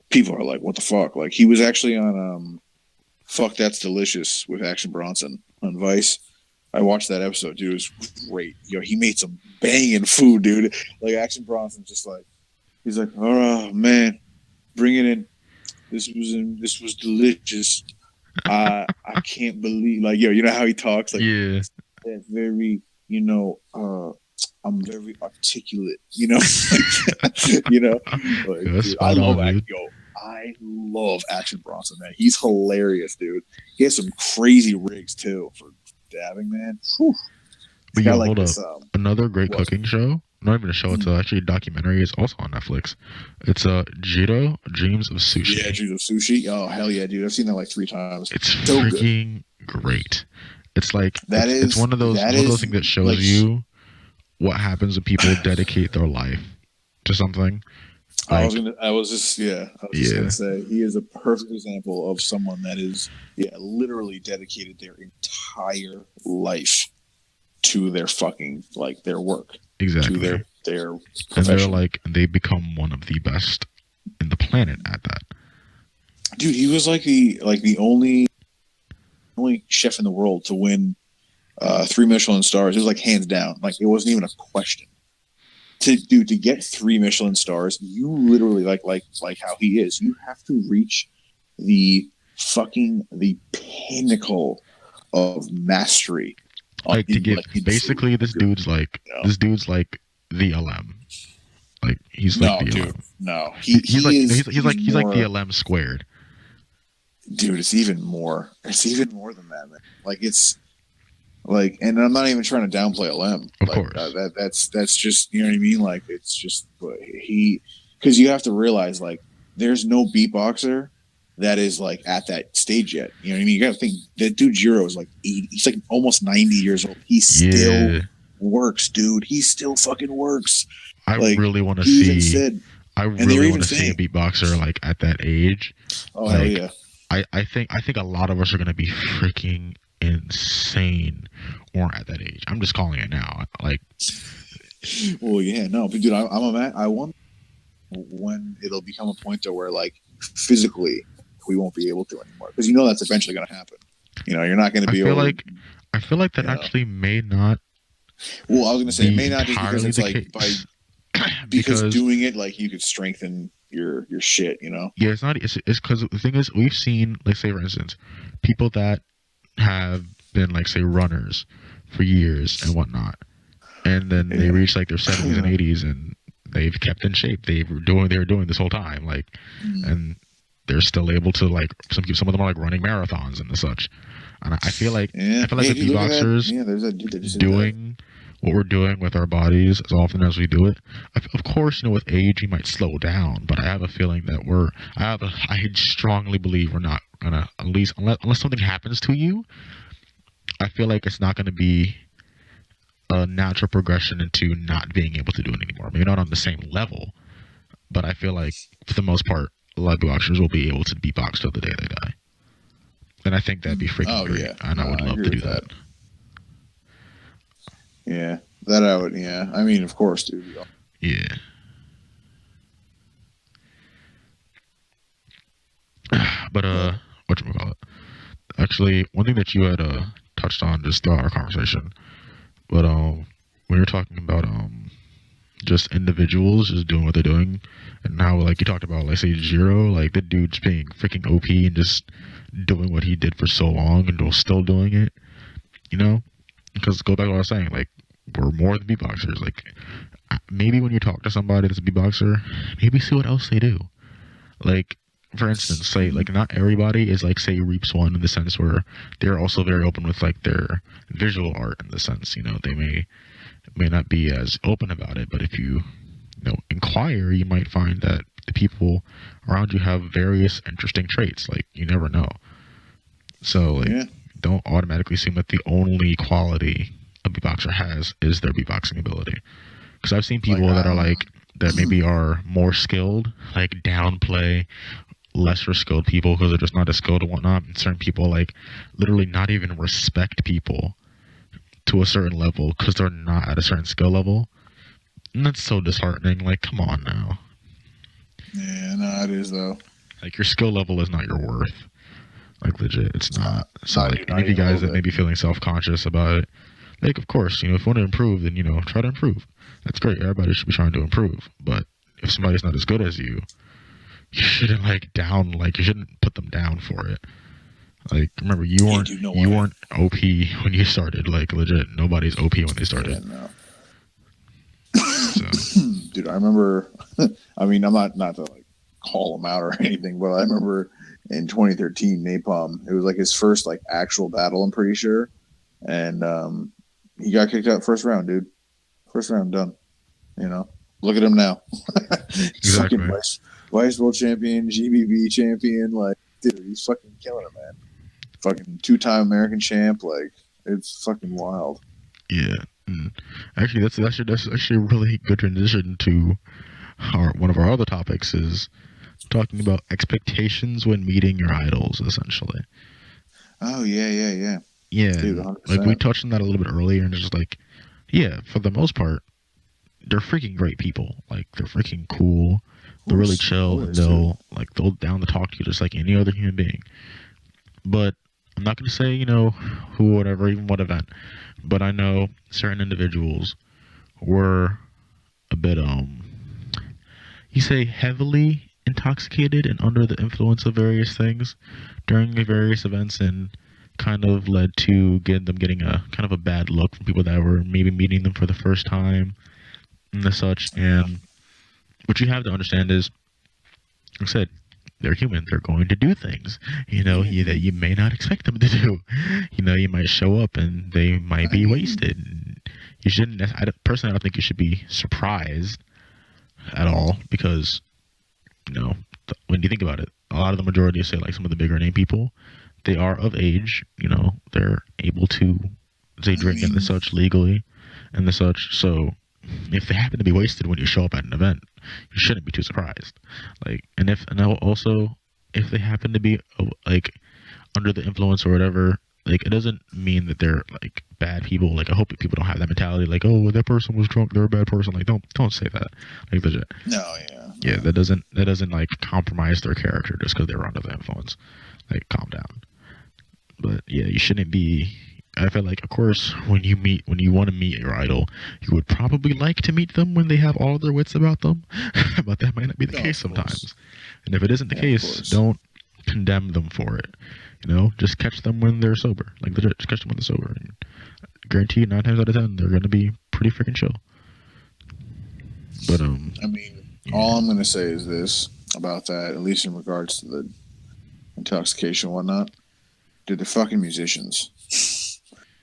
people are like, "What the fuck?" Like he was actually on "Fuck That's Delicious" with Action Bronson on Vice. I watched that episode, dude. It was great. Yo, he made some banging food, dude. Like Action Bronson's just like, he's like, "Oh man, bring it in. This was delicious. I can't believe like yo, you know how he talks like Yeah. that very, you know, I'm very articulate, you know, you know. Like, dude, I love I love Action Bronson, man. He's hilarious, dude. He has some crazy rigs too for dabbing, man. Whew. But Got yo, like hold this, up. Another great cooking show. Not even a show. It's actually a documentary. It's also on Netflix. It's Jiro Dreams of Sushi. Yeah, Dreams of Sushi. Oh hell yeah, dude! I've seen that like 3 times. It's so freaking great. It's like that it's one of those things that shows like, you what happens when people dedicate their life to something. Like, I was just gonna say he is a perfect example of someone that is literally dedicated their entire life to their fucking like their work, exactly, to their profession. And they're like they become one of the best in the planet at that. Dude, he was like the only chef in the world to win 3 Michelin stars. It was like hands down, like it wasn't even a question. To get 3 Michelin stars, you literally like how he is. You have to reach the pinnacle of mastery. Like to get basically this dude's like the LM. Like he's like the LM. No, he's like the LM squared. Dude, it's even more. It's even more than that, man. Like it's like, and I'm not even trying to downplay LM. Of like, course, that's just, you know what I mean. Like it's just because you have to realize like there's no beatboxer that is like at that stage yet. You know what I mean? You got to think that dude Jiro is like 80. He's like almost 90 years old. He still works, dude. He still fucking works. I really want to see. I really want to see a beatboxer like at that age. Oh hell yeah! I think a lot of us are going to be freaking insane or at that age. I'm just calling it now. Like, well, yeah, no, but dude, I want when it'll become a point to where like physically we won't be able to anymore, because you know that's eventually going to happen. You know, you're not going to be able. I feel like that actually may not. Well, I was going to say it may not just because it's like because doing it like you could strengthen your shit, you know. Yeah, it's not. It's because the thing is, we've seen, like, say for instance, people that have been like, say, runners for years and whatnot, and then they reach like their 70s and 80s and they've kept in shape. They were doing this whole time, like, and they're still able to, like, some of them are like running marathons and such. And I feel like the beatboxers doing what we're doing with our bodies as often as we do it. Of course, you know, with age, we might slow down, but I have a feeling that I strongly believe we're not gonna, at least unless something happens to you. I feel like it's not gonna be a natural progression into not being able to do it anymore. Maybe not on the same level, but I feel like for the most part, a lot of beatboxers will be able to beatbox till the day they die. And I think that'd be freaking great. Yeah. And I would love to do that. Yeah, that I would. Yeah, I mean, of course, dude. Yeah. But whatchamacallit? Actually, one thing that you had touched on just throughout our conversation, but when you're talking about just individuals just doing what they're doing. And now, like you talked about, like say Jiro, like the dude's being freaking OP and just doing what he did for so long and was still doing it, you know? Because go back to what I was saying, like we're more than beatboxers. Like maybe when you talk to somebody that's a beatboxer, maybe see what else they do. Like for instance, say like not everybody is like say Reaps One in the sense where they're also very open with like their visual art in the sense, you know, they may not be as open about it, but if you inquire, you might find that the people around you have various interesting traits. Like you never know. So like don't automatically assume that the only quality a beatboxer has is their beatboxing ability. Because I've seen people that are like that maybe are more skilled, like downplay lesser skilled people because they're just not as skilled and whatnot. And certain people like literally not even respect people to a certain level because they're not at a certain skill level. And that's so disheartening. Like, come on now. Yeah, no, it is though. Like, your skill level is not your worth. Like, legit, it's not. So, not like, even- any of you not even a guys little that may be feeling self-conscious about it, like, of course, if you want to improve, then, try to improve. That's great. Everybody should be trying to improve. But if somebody's not as good as you, you shouldn't, you shouldn't put them down for it. Like, remember, you weren't OP when you started. Like, legit, nobody's OP when they started. Yeah, no. So. Dude, I remember. I mean, I'm not to like call him out or anything, but I remember in 2013, Napalm. It was like his first like actual battle. I'm pretty sure, and he got kicked out first round, dude. First round done. Look at him now. Exactly. Fucking vice world champion, GBB champion. Like, dude, he's fucking killing it, man. Fucking 2-time American champ. Like, it's fucking wild. Yeah. Actually, that's actually a really good transition to one of our other topics is talking about expectations when meeting your idols, essentially. Oh yeah. Yeah, dude, like we touched on that a little bit earlier, and just like, yeah, for the most part, they're freaking great people. Like they're freaking cool. They're really chill, and they'll down to talk to you just like any other human being. But I'm not gonna say who, whatever, even what event. But I know certain individuals were a bit you say heavily intoxicated and under the influence of various things during the various events, and kind of led to getting a kind of a bad look from people that were maybe meeting them for the first time and the such. And what you have to understand is, like I said, they're human. They're going to do things, that you may not expect them to do. You might show up and they might be wasted. You shouldn't. Personally, I don't think you should be surprised at all because, when you think about it, a lot of the majority, say like some of the bigger name people, they are of age. They're able to, say, drink and the such legally, and the such. So, if they happen to be wasted when you show up at an event, you shouldn't be too surprised. Like, and also if they happen to be like under the influence or whatever, like it doesn't mean that they're like bad people. Like I hope people don't have that mentality. Like, oh, that person was drunk, they're a bad person. Like, don't say that. Like, legit. No, yeah. That doesn't like compromise their character just because they were under the influence. Like, calm down. But yeah, you shouldn't be. I feel like, of course, when you want to meet your idol, you would probably like to meet them when they have all their wits about them, but that might not be the case sometimes. And if it isn't the case, don't condemn them for it. Just catch them when they're sober. Like, legit, just catch them when they're sober. And guarantee 9 times out of 10, they're going to be pretty freaking chill. But, I mean, all I'm going to say is this about that, at least in regards to the intoxication and whatnot. Dude, they're fucking musicians.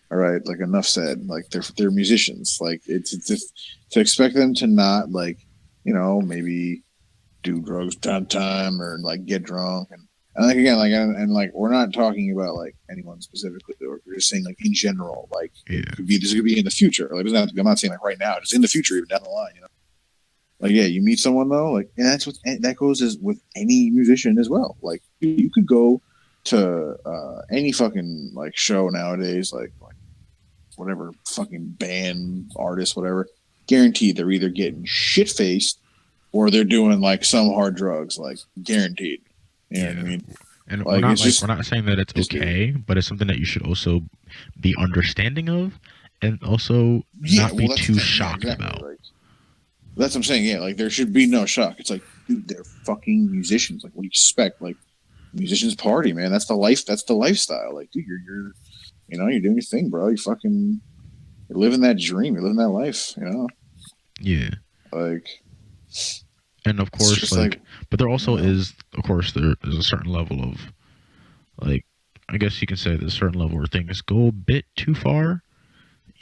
All right, like enough said. Like they're musicians. Like it's just to expect them to not like maybe do drugs time or like get drunk and like again like and like we're not talking about like anyone specifically, or we're just saying like in general. Like this could be in the future. Like it doesn't have to be, I'm not saying like right now. Just in the future, even down the line. Like yeah, you meet someone though. Like and that goes as with any musician as well. Like you could go to any fucking like show nowadays, like whatever fucking band, artist, whatever, guaranteed they're either getting shit faced or they're doing like some hard drugs, like guaranteed. You know what I mean? And like, we're not saying that it's okay, but it's something that you should also be understanding of, and also not be too shocked about. That's what I'm saying. Yeah, like there should be no shock. It's like, dude, they're fucking musicians. Like, what do you expect? Like, musicians party, man. That's the life. That's the lifestyle. Like, dude, you're you're doing your thing, bro. You're living that dream. You're living that life. Yeah. Like And of it's course, just like, like, but there you also know, is, of course, there is a certain level of, like, I guess you can say there's a certain level where things go a bit too far,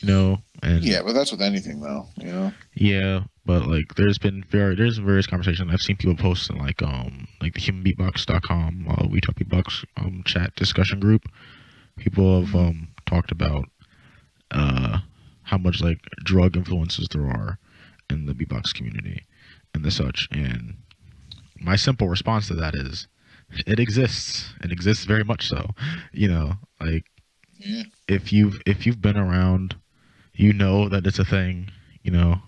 and yeah, but that's with anything, though. yeah, but like, there's various conversations I've seen people post in like the humanbeatbox.com, we talk beatbox chat discussion group. People have Mhm. talked about how much like drug influences there are in the beatbox community and the such, and my simple response to that is it exists. It exists very much so. Like, Yeah. if you've been around, you know that it's a thing, you know.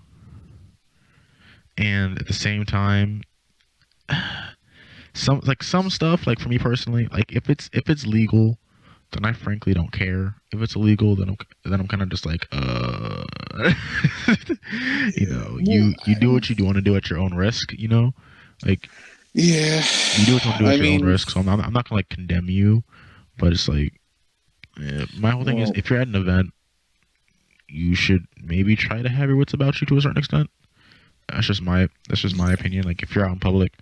And at the same time, some stuff, like for me personally, like if it's legal, then I frankly don't care. If it's illegal, then I'm kind of just like, Yeah. you do what you do want to do at your own risk, like Yeah. you do what you want to do I at your own mean, risk. So I'm not gonna like condemn you, but it's like, my whole thing is, well, if you're at an event, you should maybe try to have your wits about you to a certain extent. That's just my opinion. Like, if you're out in public,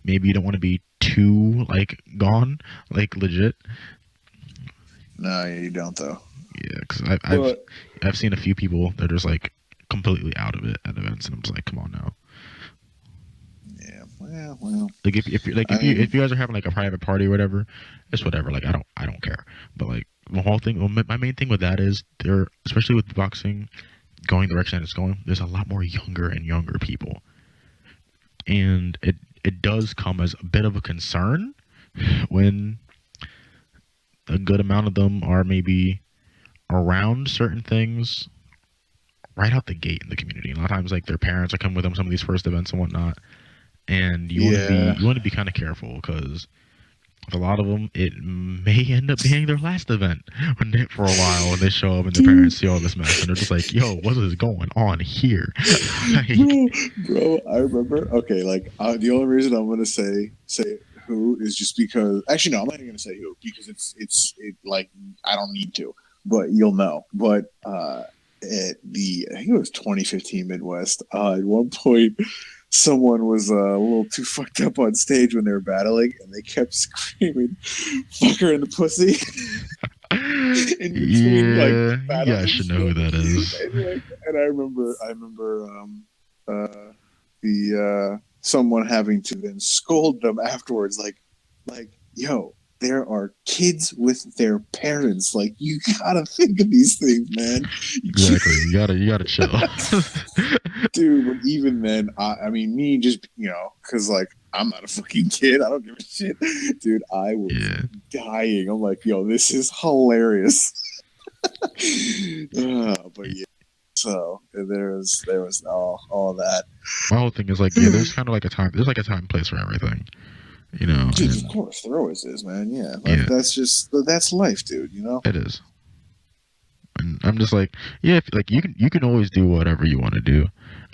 maybe you don't want to be too like gone, like legit. no, you don't though. Yeah, because I've But I've seen a few people that are just like completely out of it at events, and I'm just like, come on now. yeah, well, Like, if you like I if mean, you guys are having like a private party or whatever, it's whatever. Like, I don't care. But like, the whole thing, my main thing with that is, there, especially with boxing going the direction that it's going, there's a lot more younger and younger people, and it does come as a bit of a concern when a good amount of them are maybe around certain things right out the gate in the community. And a lot of times, like, their parents are coming with them some of these first events and whatnot, and you want to be yeah. you want to be kind of careful, because with a lot of them, it may end up being their last event for a while, when they show up and their Dude, parents see all this mess, and they're just like, "Yo, what is going on here?" Like, bro, I remember. Okay, like the only reason I'm gonna say who is just because. Actually, no, I'm not even gonna say who because like I don't need to, but you'll know. But at I think it was 2015 Midwest. At one point, someone was a little too fucked up on stage when they were battling, and they kept screaming "fuck her in the pussy" in between like yeah, you guys battling should know who shit. that is. And I remember the someone having to then scold them afterwards, like, yo, there are kids with their parents. Like, you gotta think of these things, man. Exactly. You gotta chill. Dude, but even then, I mean, me just, because like I'm not a fucking kid. I don't give a shit. Dude, I was Yeah. dying. I'm like, yo, this is hilarious. But yeah, so there was all that. My whole thing is like, yeah, there's kind of like a time. There's like a time and place for everything, Dude, of and course, there always is, man. Yeah, yeah, that's life, dude. it is. And I'm just like, yeah, like, you can always do whatever you want to do,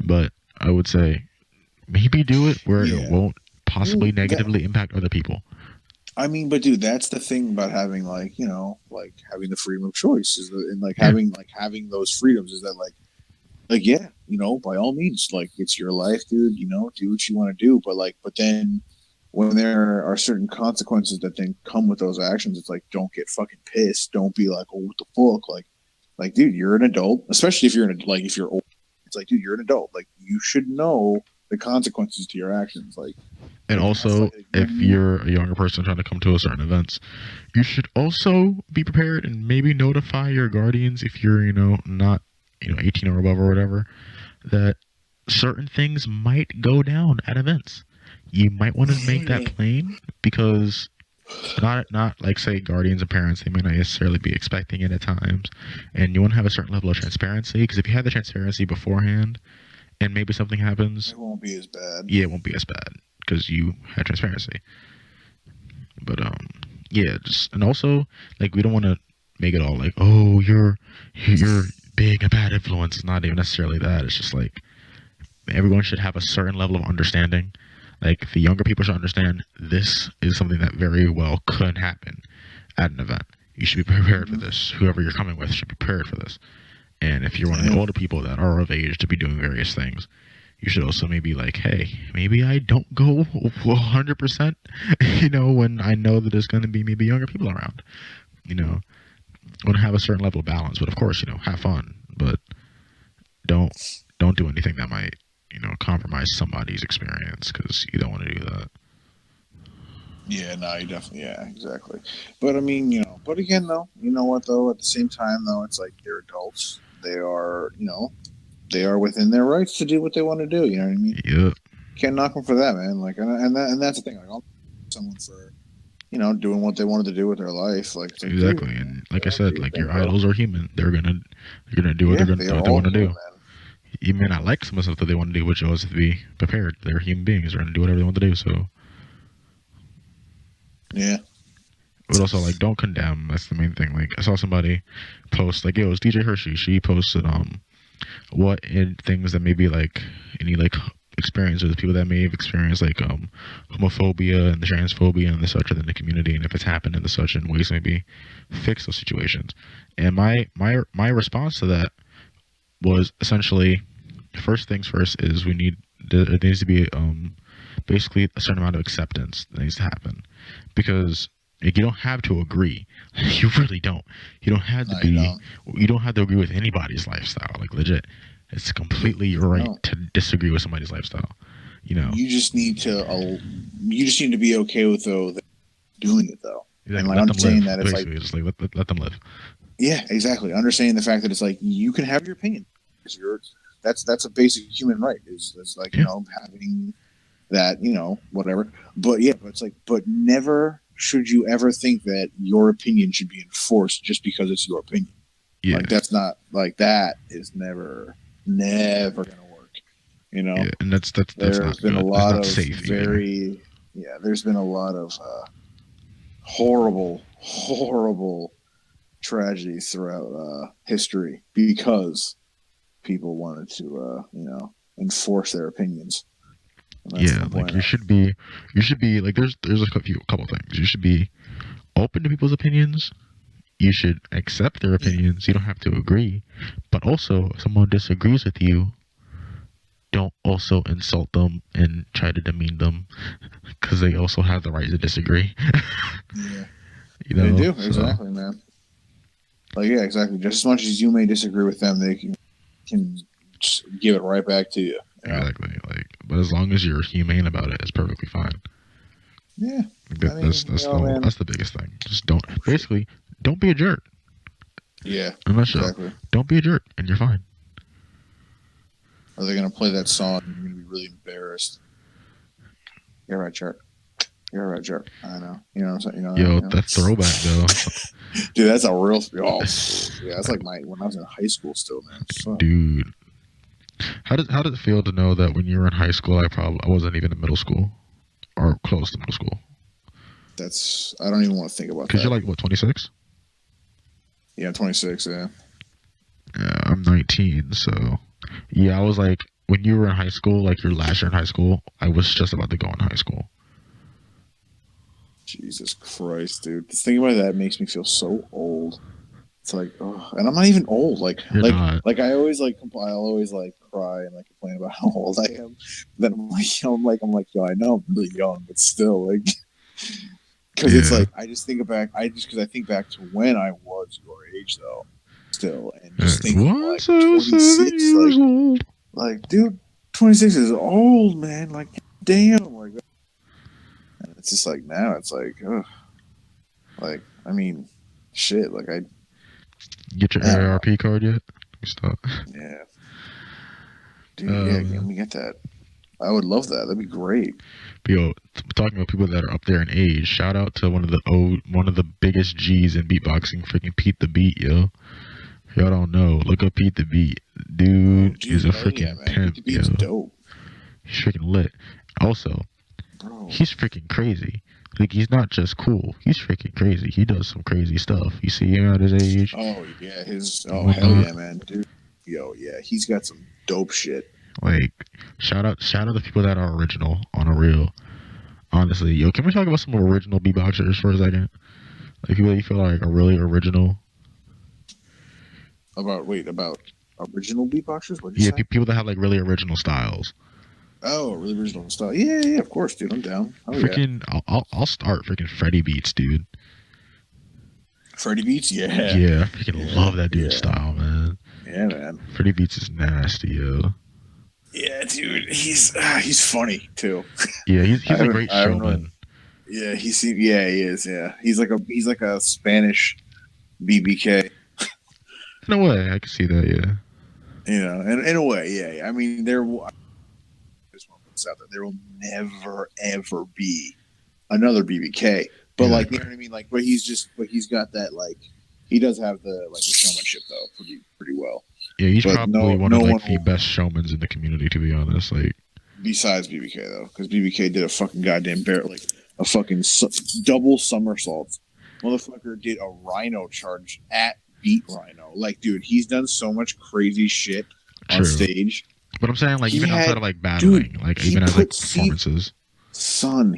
but I would say maybe do it where it Yeah. won't possibly Well, negatively impact other people. I mean, but dude, that's the thing about having like having the freedom of choice and like Yeah, having those freedoms is that like yeah, by all means, like it's your life, dude. Do what you want to do, but then when there are certain consequences that then come with those actions, it's like don't get fucking pissed. Don't be like, oh, what the fuck, like, dude, you're an adult, especially if you're if you're old. It's like, dude, you're an adult. Like, you should know the consequences to your actions. and Like that's also, like, you know what I if mean? you're a younger person trying to come to a certain events, you should also be prepared and maybe notify your guardians, if you're, not, 18 or above or whatever, that certain things might go down at events. You might want to make that plain, because not like, say, guardians and parents, they may not necessarily be expecting it at times, and you want to have a certain level of transparency, because if you have the transparency beforehand and maybe something happens, It won't be as bad. yeah, it won't be as bad because you had transparency. But yeah, just, and also, like, we don't want to make it all like, oh, you're big and bad influence. It's not even necessarily that. It's just like, everyone should have a certain level of understanding. Like the younger people should understand this is something that very well could happen at an event. You should be prepared for this. Whoever you're coming with should be prepared for this. And if you're one of the older people that are of age to be doing various things, you should also maybe like, hey, maybe I don't go 100%, when I know that there's going to be maybe younger people around. Want to have a certain level of balance, but of course, have fun, but don't do anything that might, compromise somebody's experience, because you don't want to do that. Yeah, no, you definitely, yeah, exactly. But I mean, but again, though, you know what, though, at the same time, though, it's like they're adults. They are, they are within their rights to do what they want to do. You know what I mean? Yeah. Can't knock them for that, man. Like, and that's the thing. Like, I'll someone for, doing what they wanted to do with their life. Like, it's like, exactly. dude, And like I said, like your idols are human. They're gonna do what yeah, they want to do. Man. You may not like some of the stuff that they want to do, but you always have to be prepared. They're human beings. They're gonna do whatever they want to do. So. Yeah. But also, like, don't condemn. That's the main thing. Like, I saw somebody post, like, it was DJ Hershey. She posted, what in things that maybe, like, any, like, experiences, people that may have experienced, like, homophobia and the transphobia and the such within the community, and if it's happened in the such in ways to maybe fix those situations. And my response to that was essentially, first things first is there needs to be, basically a certain amount of acceptance that needs to happen. Because like, you don't have to agree. You really don't. You don't have to you don't have to agree with anybody's lifestyle. Like, legit. It's completely your right to disagree with somebody's lifestyle. You just need to be okay with doing it, though. Exactly. And like understanding that it's basically, just like let them live. Yeah, exactly. Understanding the fact that it's like you can have your opinion. That's a basic human right. Is like having that whatever. But yeah, but it's like never should you ever think that your opinion should be enforced just because it's your opinion. Yeah. Like that's not like that is never gonna work. Yeah, and that's there's not been good. a lot of safe there's been a lot of horrible tragedies throughout history because people wanted to enforce their opinions. Yeah, like you should be like there's a couple things. You should be open to people's opinions. You should accept their opinions. You don't have to agree, but also if someone disagrees with you, don't also insult them and try to demean them, because they also have the right to disagree. Yeah, they do. Exactly, man. Like, yeah, exactly. Just as much as you may disagree with them, they can just give it right back to you. Exactly. Like, but as long as you're humane about it, it's perfectly fine. Yeah, that's the biggest thing. Just don't be a jerk. Yeah, exactly. Don't be a jerk, and you're fine. Are they gonna play that song? You're gonna be really embarrassed. You're right, jerk. You're right, jerk. I know. You know what I'm saying? Yo, that throwback though. Dude, that's a real. Oh, yeah, that's like when I was in high school still, man. Dude, how does it feel to know that when you were in high school, I wasn't even in middle school or close to middle school? I don't even want to think about that. Because you're like what, 26? Yeah, I'm 26. Yeah. Yeah, I'm 19. So yeah, I was like, when you were in high school, like your last year in high school, I was just about to go in high school. Jesus Christ, dude! Just thinking about that makes me feel so old. It's like, oh, and I'm not even old. Like I always I'll always cry and complain about how old I am. Then I'm like, yo, I know I'm really young, but still, because it's like because I think back to when I was your age though, still, and just think 26, old. Dude, 26 is old, man. Like, damn, and it's just like now it's like, ugh. Like, I mean, shit. Like, I get your AARP card yet? Stop. Yeah, dude. Let me get that. I would love that. That'd be great. Yo, talking about people that are up there in age, shout out to one of the biggest G's in beatboxing, freaking Pete the Beat, yo. If y'all don't know, look up Pete the Beat. Dude is a freaking pimp, Pete the Beat's dope. He's freaking lit. Also, he's freaking crazy. Like, he's not just cool. He's freaking crazy. He does some crazy stuff. You see him at his age. Oh, yeah. Hell yeah, man. Dude. Yo, yeah. He's got some dope shit. Like, shout out the people that are original on a real. Honestly, yo, can we talk about some original beatboxers for a second? Like people that you feel like are really original. About original beatboxers? What'd you Yeah, say? people that have like really original styles. Oh, really original style. Yeah, yeah, of course, dude. I'm down. Oh yeah. Freaking, I'll start freaking Freddie Beats, dude. Freddie Beats. Yeah, Yeah, I freaking yeah, love that dude's yeah, style, man. yeah, man. Freddie Beats is nasty, yo. Yeah, dude. He's funny too. Yeah, he's a great I haven't really. showman. Yeah, yeah, he is. Yeah, he's like a Spanish BBK. In a way, I can see that. Yeah, You know, in a way, yeah. Yeah. I mean, just want to put this out there. There will never ever be another BBK. But like, you exactly. know what I mean? Like, but he's got that like, he does have the showmanship though, pretty well. Yeah, he's But probably one no of one like the will best showmans in the community, to be honest. Like, besides BBK though, because BBK did a fucking goddamn bear like a fucking double somersaults. Motherfucker did a rhino charge at Beat Rhino. Like, dude, he's done so much crazy shit on true. stage. But I'm saying like He even outside had, of like dude, battling, like he even as like put performances.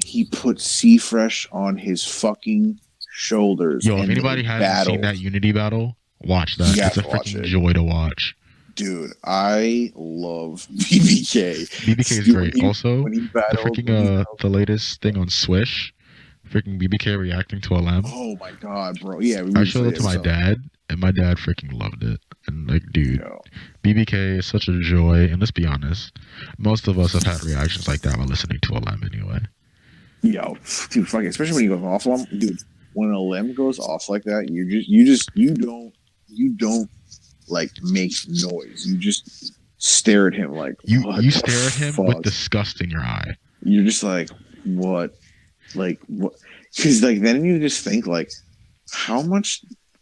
he put C Fresh on his fucking shoulders, Yo, if and they anybody hasn't seen battled. that Unity battle, watch You that. It's got a to watch freaking it, joy to watch. dude. I love BBK. BBK is Dude, great. Also, when he the battled, freaking the latest thing on Swish, freaking BBK reacting to a LM. oh my god, bro. Yeah, I showed it to we my saw that. dad, and my dad freaking loved it. And like, dude, Yo, BBK is such a joy. And let's be honest, most of us have had reactions like that while listening to a LM anyway. yo, dude, fuck it. Especially when he goes off on, dude. When a limb goes off like that, you don't like make noise. You just stare at him like, what You the stare at him with fuck? disgust in your eye. You're just what, like what? Because like then you just think like, how much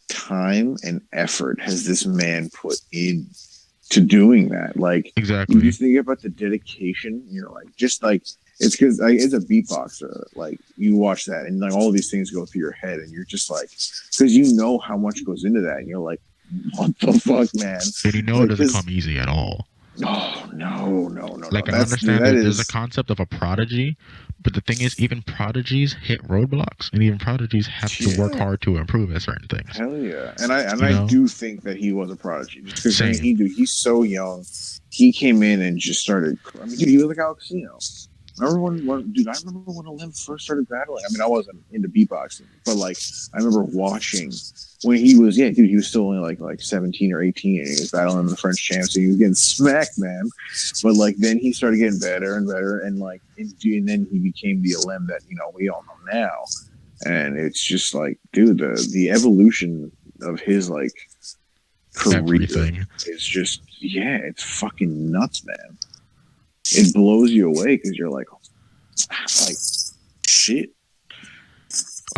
time and effort has this man put in to doing that? Like you Exactly. just think about the dedication. You're like, just like it's because like, it's a beatboxer. Like you watch that and like all these things go through your head, and you're just like, because you know how much goes into that, and you're like, what the fuck, man? And you know it Like, doesn't because come easy at all. oh no, no, no, no. Like I That's dude, understand that there's a is concept of a prodigy, but the thing is, even prodigies hit roadblocks, and even prodigies have to work yeah. hard to improve at certain things. Hell yeah, and You I know, do think that he was a prodigy, just because I mean same. he's so young. He came in and just started. I mean, dude, he was like Alex Casino. Remember when, dude? I remember when Olim first started battling. I mean, I wasn't into beatboxing, but like I remember watching when he was, yeah, dude, he was still only like 17 or 18, and he was battling the French champs, so he was getting smacked, man. But like then he started getting better and better, and like and then he became the Olim that we all know now. And it's just like, dude, the evolution of his like career Everything. is just, yeah, it's fucking nuts, man. It blows you away because you're like shit.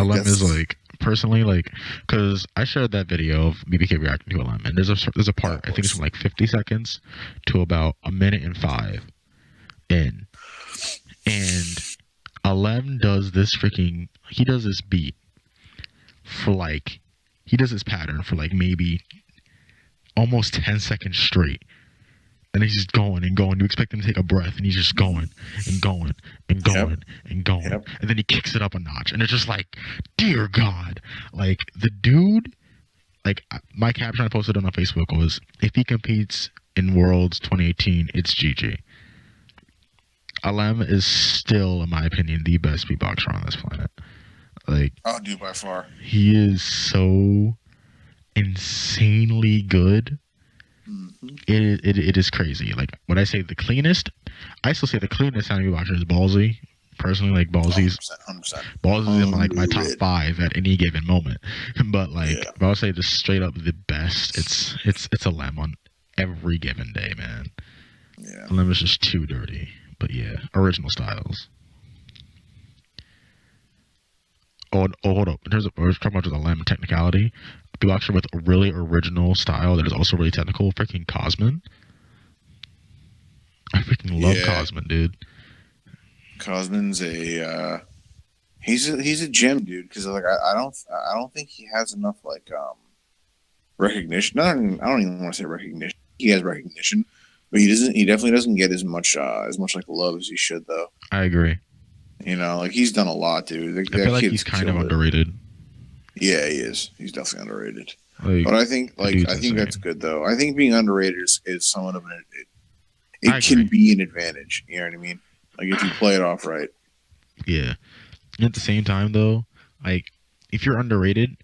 Like LM is that's like personally like because I shared that video of BBK reacting to LM, and there's a yeah, part of I think it's from course. like 50 seconds to about a minute and 5 in, and LM does this freaking he does this beat for like he does this pattern for like maybe almost 10 seconds straight. And he's just going and going. You expect him to take a breath, and he's just going and going and Yep, going and going. yep. And then he kicks it up a notch. And it's just like, dear God. Like, the dude, like, my caption I posted on Facebook was, if he competes in Worlds 2018, it's GG. Alem is still, in my opinion, the best beatboxer on this planet. Like, I'll do by far. he is so insanely good. Mm-hmm. It is crazy. Like when I say the cleanest, I still say the cleanest sounding boxer is Ballsy. Personally, like Ballsy's 100%. Ballsy's in like my top 100. 5 at any given moment. But like Yeah, if I would say just straight up the best, it's a Lem on every given day, man. yeah. Lem is just too dirty. But yeah, original styles. Hold up. In terms of we're talking about just a Lem technicality, the boxer with a really original style that is also really technical, freaking Cosman. I freaking love Yeah. Cosman, dude. Cosman's he's a gem, dude. Because like I don't think he has enough like recognition. I don't even want to say recognition. He has recognition, but he definitely doesn't get as much like love as he should though. I agree. You know, like he's done a lot, dude. I That feel like he's kid's kind of killed it. underrated. Yeah, he is. He's definitely underrated. Like, But I think the dude's I think that's insane. good though. I think being underrated is somewhat of an I it can agree. be an advantage. You know what I mean? Like if you play it off right. Yeah. And at the same time, though, like if you're underrated,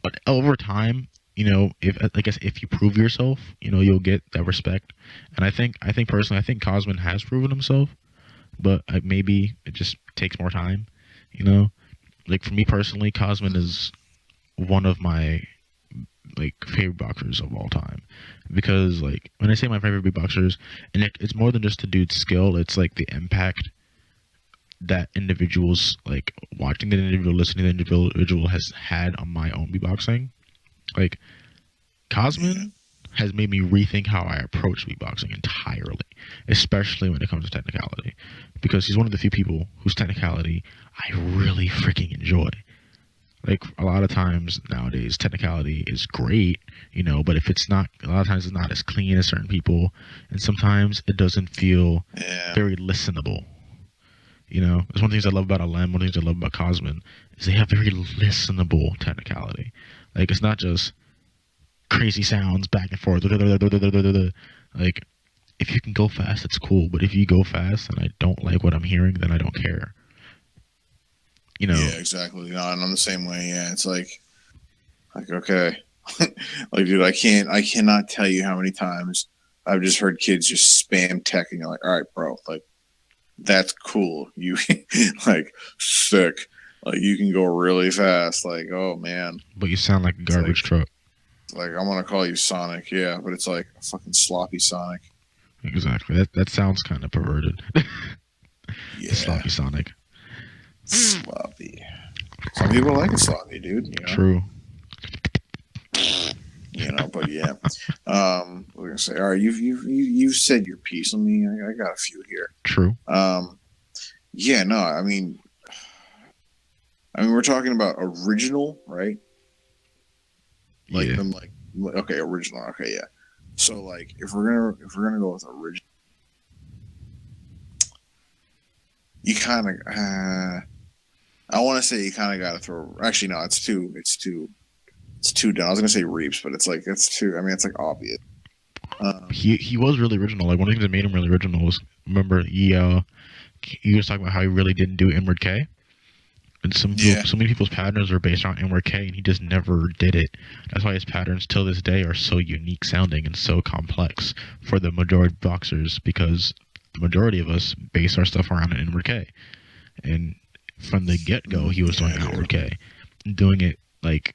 but over time, if I guess if you prove yourself, you'll get that respect. And I think personally, I think Cosman has proven himself, but maybe it just takes more time. You know, like for me personally, Cosman is one of my like favorite boxers of all time, because like when I say my favorite beatboxers, and it's more than just the dude's skill, it's like the impact that individuals, like watching the individual, listening to the individual has had on my own beatboxing. Like Yeah. Cosman has made me rethink how I approach beatboxing entirely, especially when it comes to technicality, because he's one of the few people whose technicality I really freaking enjoy. Like a lot of times nowadays, technicality is great, but if it's not, a lot of times it's not as clean as certain people, and sometimes it doesn't feel Yeah. very listenable. It's one of the things I love about Alem, one of the things I love about Cosman, is they have very listenable technicality. Like it's not just crazy sounds back and forth. Like if you can go fast, it's cool. But if you go fast and I don't like what I'm hearing, then I don't care. Yeah, exactly. No, and I'm the same way. Yeah, it's like okay, like dude, I cannot tell you how many times I've just heard kids just spam tech, and you're like, all right, bro, like that's cool. You like sick. Like you can go really fast. Like oh man, But you sound like a it's garbage truck. like I'm gonna call you Sonic. Yeah, but it's like a fucking sloppy Sonic. Exactly. That sounds kind of perverted. The Yeah, sloppy Sonic. sloppy. Some people like it sloppy, dude. True. But yeah. We're gonna say, all right, you've said your piece. I got a few here. True. Yeah, no, we're talking about original, right? Like Yeah. them, like okay, original. Okay, yeah. So like, if we're gonna go with original, you kind of, I want to say you kind of got to throw. Actually, no, it's too down. I was gonna say Reeps, but it's like it's too. I mean, it's like obvious. He was really original. Like one of the things that made him really original was, remember, he was talking about how he really didn't do inward K. And Yeah, so many people's patterns are based on inward K, and he just never did it. That's why his patterns till this day are so unique sounding and so complex for the majority of boxers, because the majority of us base our stuff around an inward K. And from the get go, he was doing yeah, outward dude. K, doing it like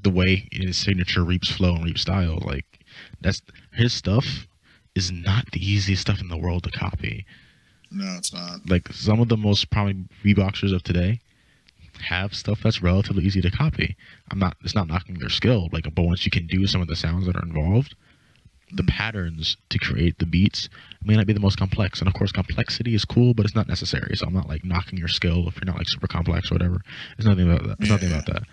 the way in his signature Reaps flow and Reaps style. Like that's his stuff is not the easiest stuff in the world to copy. No, it's not. Like some of the most prominent beatboxers of today have stuff that's relatively easy to copy. It's not knocking their skill, like, but once you can do some of the sounds that are involved, the patterns to create the beats may not be the most complex. And of course, complexity is cool, but it's not necessary. So I'm not like knocking your skill if you're not like super complex or whatever. It's nothing about that. It's Yeah, nothing about that.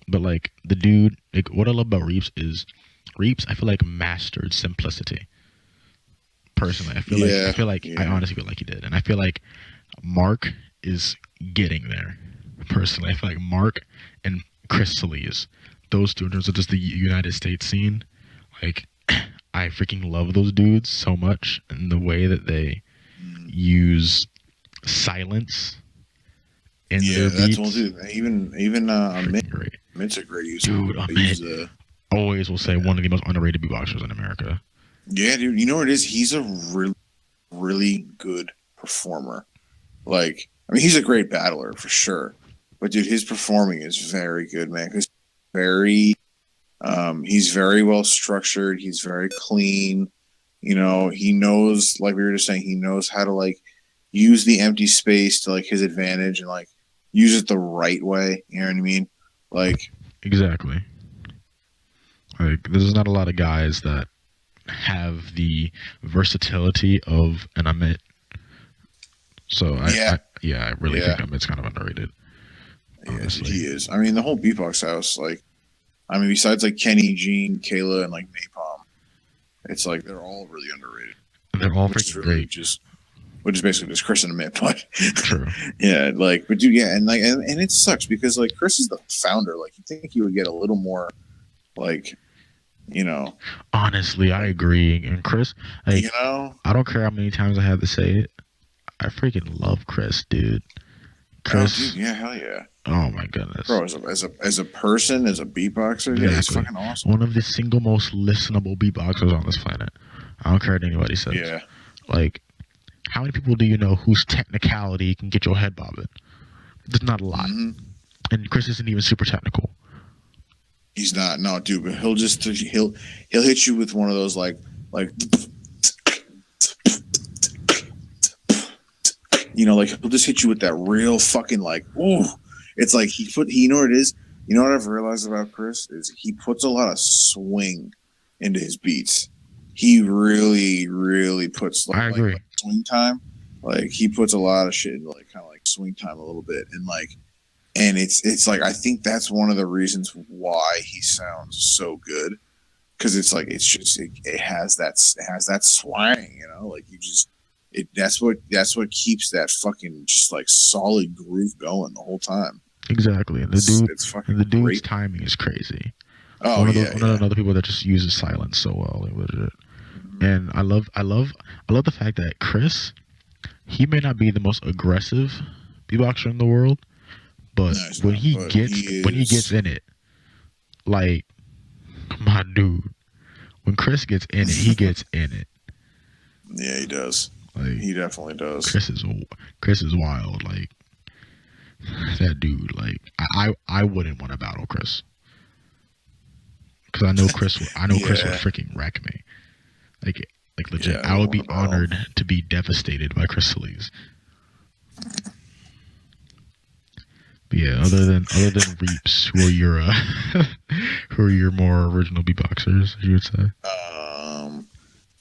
But like the dude, like what I love about Reeps is Reeps, I feel like mastered simplicity. Personally, yeah, I yeah. honestly feel like he did, and I feel like Mark is getting there. Personally, I feel like Mark and Chris Solis, those two in terms of just the United States scene, like I freaking love those dudes so much, and the way that they Mm. use silence in Yeah, their that's well, beats, dude. Even freaking great. Amit's a great user. Dude, He Amit, uses always will say one of the most underrated beatboxers in America. yeah, dude. You know what it is? He's a really good performer. Like, I mean, he's a great battler for sure. But dude, his performing is very good, man. Because he's very well structured. He's very clean. He knows, like we were just saying, he knows how to like use the empty space to like his advantage and like use it the right way. You know what I mean? Like, Exactly. Like, there's not a lot of guys that have the versatility of an Amit. So yeah, I really yeah, think Amit's kind of underrated, yeah, dude, honestly. he is. I mean, the whole Beatbox house, like, I mean, besides like Kenny, Gene, Kayla, and like Napalm, It's like they're all really underrated. They're all Which is freaking really great. which is basically just Chris and Amit, but True. yeah, like, but dude, yeah, and like, and it sucks because like Chris is the founder. Like, you think he would get a little more, like, you know, Honestly, I like, agree. And Chris, like, you know, I don't care how many times I have to say it. I freaking love Chris, dude. oh, dude, Chris, yeah, hell yeah, oh my goodness. bro, as a person, as a beatboxer, yeah, he's Exactly. fucking awesome. One of the single most listenable beatboxers on this planet. I don't care what anybody says. Yeah, Like, how many people do you know whose technicality can get your head bobbing? There's not a lot. mm-hmm. And Chris isn't even super technical. He's not, no, dude, but he'll hit you with one of those like. You know, like he'll just hit you with that real fucking like, ooh. It's like you know what it is? You know what I've realized about Chris is he puts a lot of swing into his beats. He really, really puts I agree. like swing time. Like he puts a lot of shit into like kind of like swing time a little bit, and it's like I think that's one of the reasons why he sounds so good, because it's like it's just it has that swang, you know, like you just that's what keeps that fucking just like solid groove going the whole time. Exactly. And It's fucking the dude's great. timing is crazy. Oh One of yeah, those yeah. other people that just uses silence so well. Like, legit. Mm-hmm. And I love the fact that Chris, he may not be the most aggressive beatboxer in the world, but No, he's when not, he but gets in it, like, my dude, when Chris gets in it, he gets in it. Yeah, he does. Like, He definitely does. Chris is wild. Like, that dude. Like, I wouldn't want to battle Chris because I know Chris would Yeah, freaking wreck me. Like legit, yeah. I I wouldn't would want be to battle. honored to be devastated by Chris Solis. But yeah, other than Reaps, who are your more original beatboxers, you would say?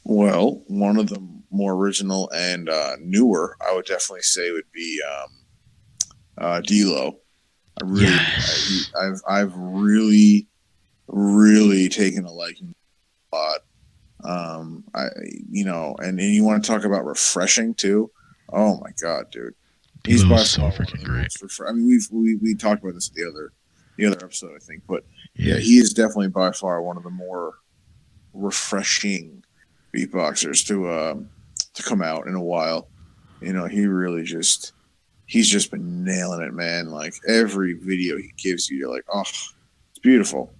Well, one of the more original and newer, I would definitely say, would be D'Lo. Yes. I've really, really taken a liking a lot. I, you know, and you want to talk about refreshing too. Oh my god, dude, he's D'Lo is by so far one of freaking the great. most refreshing. I mean, we talked about this in the other episode, I think, but yeah, Yeah. he is definitely by far one of the more refreshing beatboxers to come out in a while. You know, he's just been nailing it, man. Like every video he gives you, you're like, oh, it's beautiful.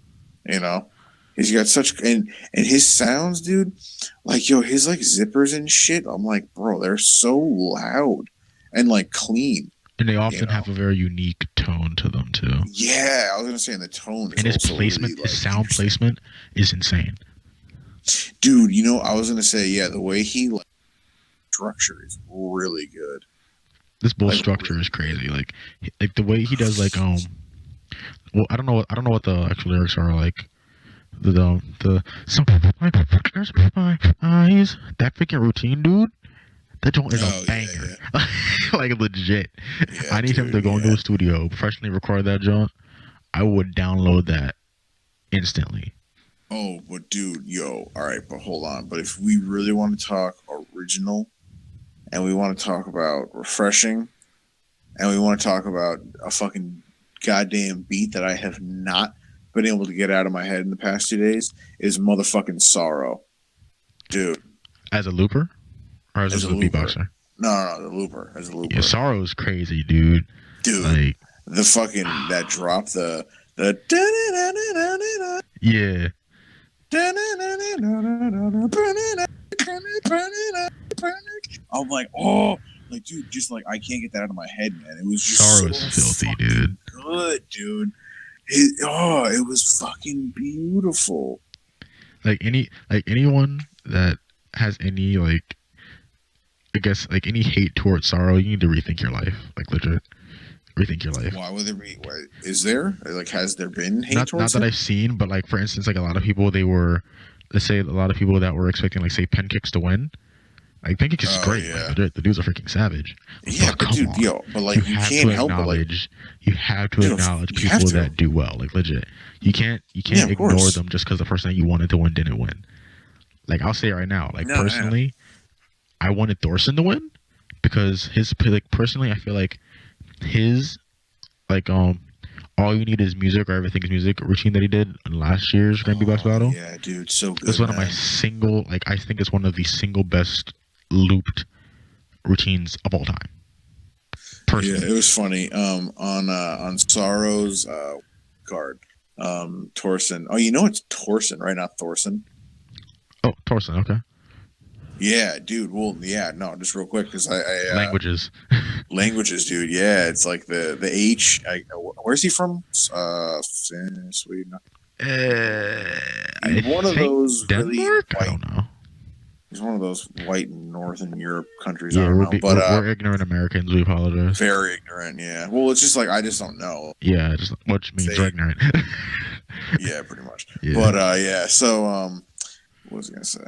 You know, he's got such and his sounds, dude. Like his like zippers and shit. I'm like, bro, they're so loud and like clean. And they You often know, have a very unique tone to them too. yeah. I was gonna say, and the tone is And his also really placement, his like sound interesting, placement is insane. dude. You know, I was gonna say, yeah, the way he like structure is really good. This bull Like structure really is good. crazy. Like the way he does well, I don't know what the actual lyrics are like. The some there's my eyes. That freaking routine, dude. That joint is a Oh yeah, banger. yeah, Like legit. yeah, I need him dude, to go into yeah. a studio, professionally record that joint. I would download that instantly. Oh, but dude, yo, all right, but hold on. But if we really want to talk original, and we want to talk about refreshing, and we want to talk about a fucking goddamn beat that I have not been able to get out of my head in the past 2 days, is motherfucking Sorrow, dude. As a looper? Or as As a a looper, beatboxer? no, the looper, as a Yeah, looper, Sorrow's crazy, dude. dude. Like, The fucking that drop, the yeah. I'm like, oh, like, dude, just like I can't get that out of my head, man. It was just so Sorrow's filthy, fucking dude. good, dude. It was fucking beautiful. Like anyone that has any I guess any hate towards Sorrow, you need to rethink your life. Like legit. Rethink your life. Why would there be? Why, is there like has there been hate Not towards that him? I've seen, but like for instance, like a lot of people let's say a lot of people that were expecting like say Pancakes to win. Like Pancakes is Oh great. Like yeah, legit, the dude's a freaking savage. yeah, But but come dude, on. yo, but You like you have can't to help but like, acknowledge dude, you have people to. that do well. Like legit. You can't Yeah, of ignore course. them just because the person that you wanted to win didn't win. Like I'll say it right now. Like No, yeah. personally, I wanted Thorson to win because his like personally, I feel like his like all you need is music or everything's music routine that he did in last year's Grand Beatbox Oh battle. yeah, dude, so It's good, one of my man. single like I think it's one of the single best looped routines of all time. Yeah, Personally. it was funny. On Sorrow's card, Torsen. Oh, you know it's Torsen, right? Not Thorson. Oh, Thorson, okay. Yeah, dude. Well, yeah, no, just real quick because Languages. languages, dude. Yeah, it's like the H. Where's he from? Sweden. He's I one of think those really Denmark? I white. don't know. He's one of those white Northern Europe countries. I Yeah, don't know, but we're ignorant Americans. We apologize. very ignorant. Yeah. Well, it's just like I just don't know. Yeah, just which means we're They. ignorant. Yeah, pretty much. Yeah. But yeah. So what was I gonna say?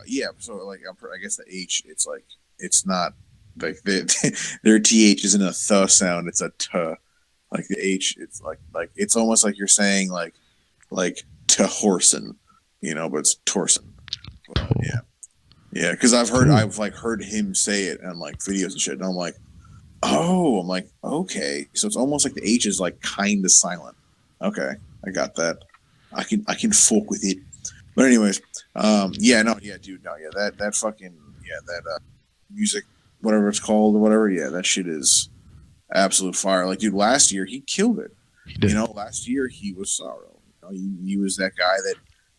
Yeah. So like I guess the H. It's like it's not like their th isn't a th sound. It's a t. Like the H. It's like it's almost like you're saying like Tehorsen, but it's Torsen. But, Cool. yeah. Yeah, because Cool. I've like heard him say it on like videos and shit, and I'm like, oh, I'm like, okay, so it's almost like the H is like kind of silent. Okay, I got that. I can fuck with it. But anyways, yeah, no, yeah, dude, no, yeah, that fucking yeah, that music, whatever it's called or whatever, yeah, that shit is absolute fire. Like, dude, last year he killed it. He did. Last year he was Sorrow. He was that guy that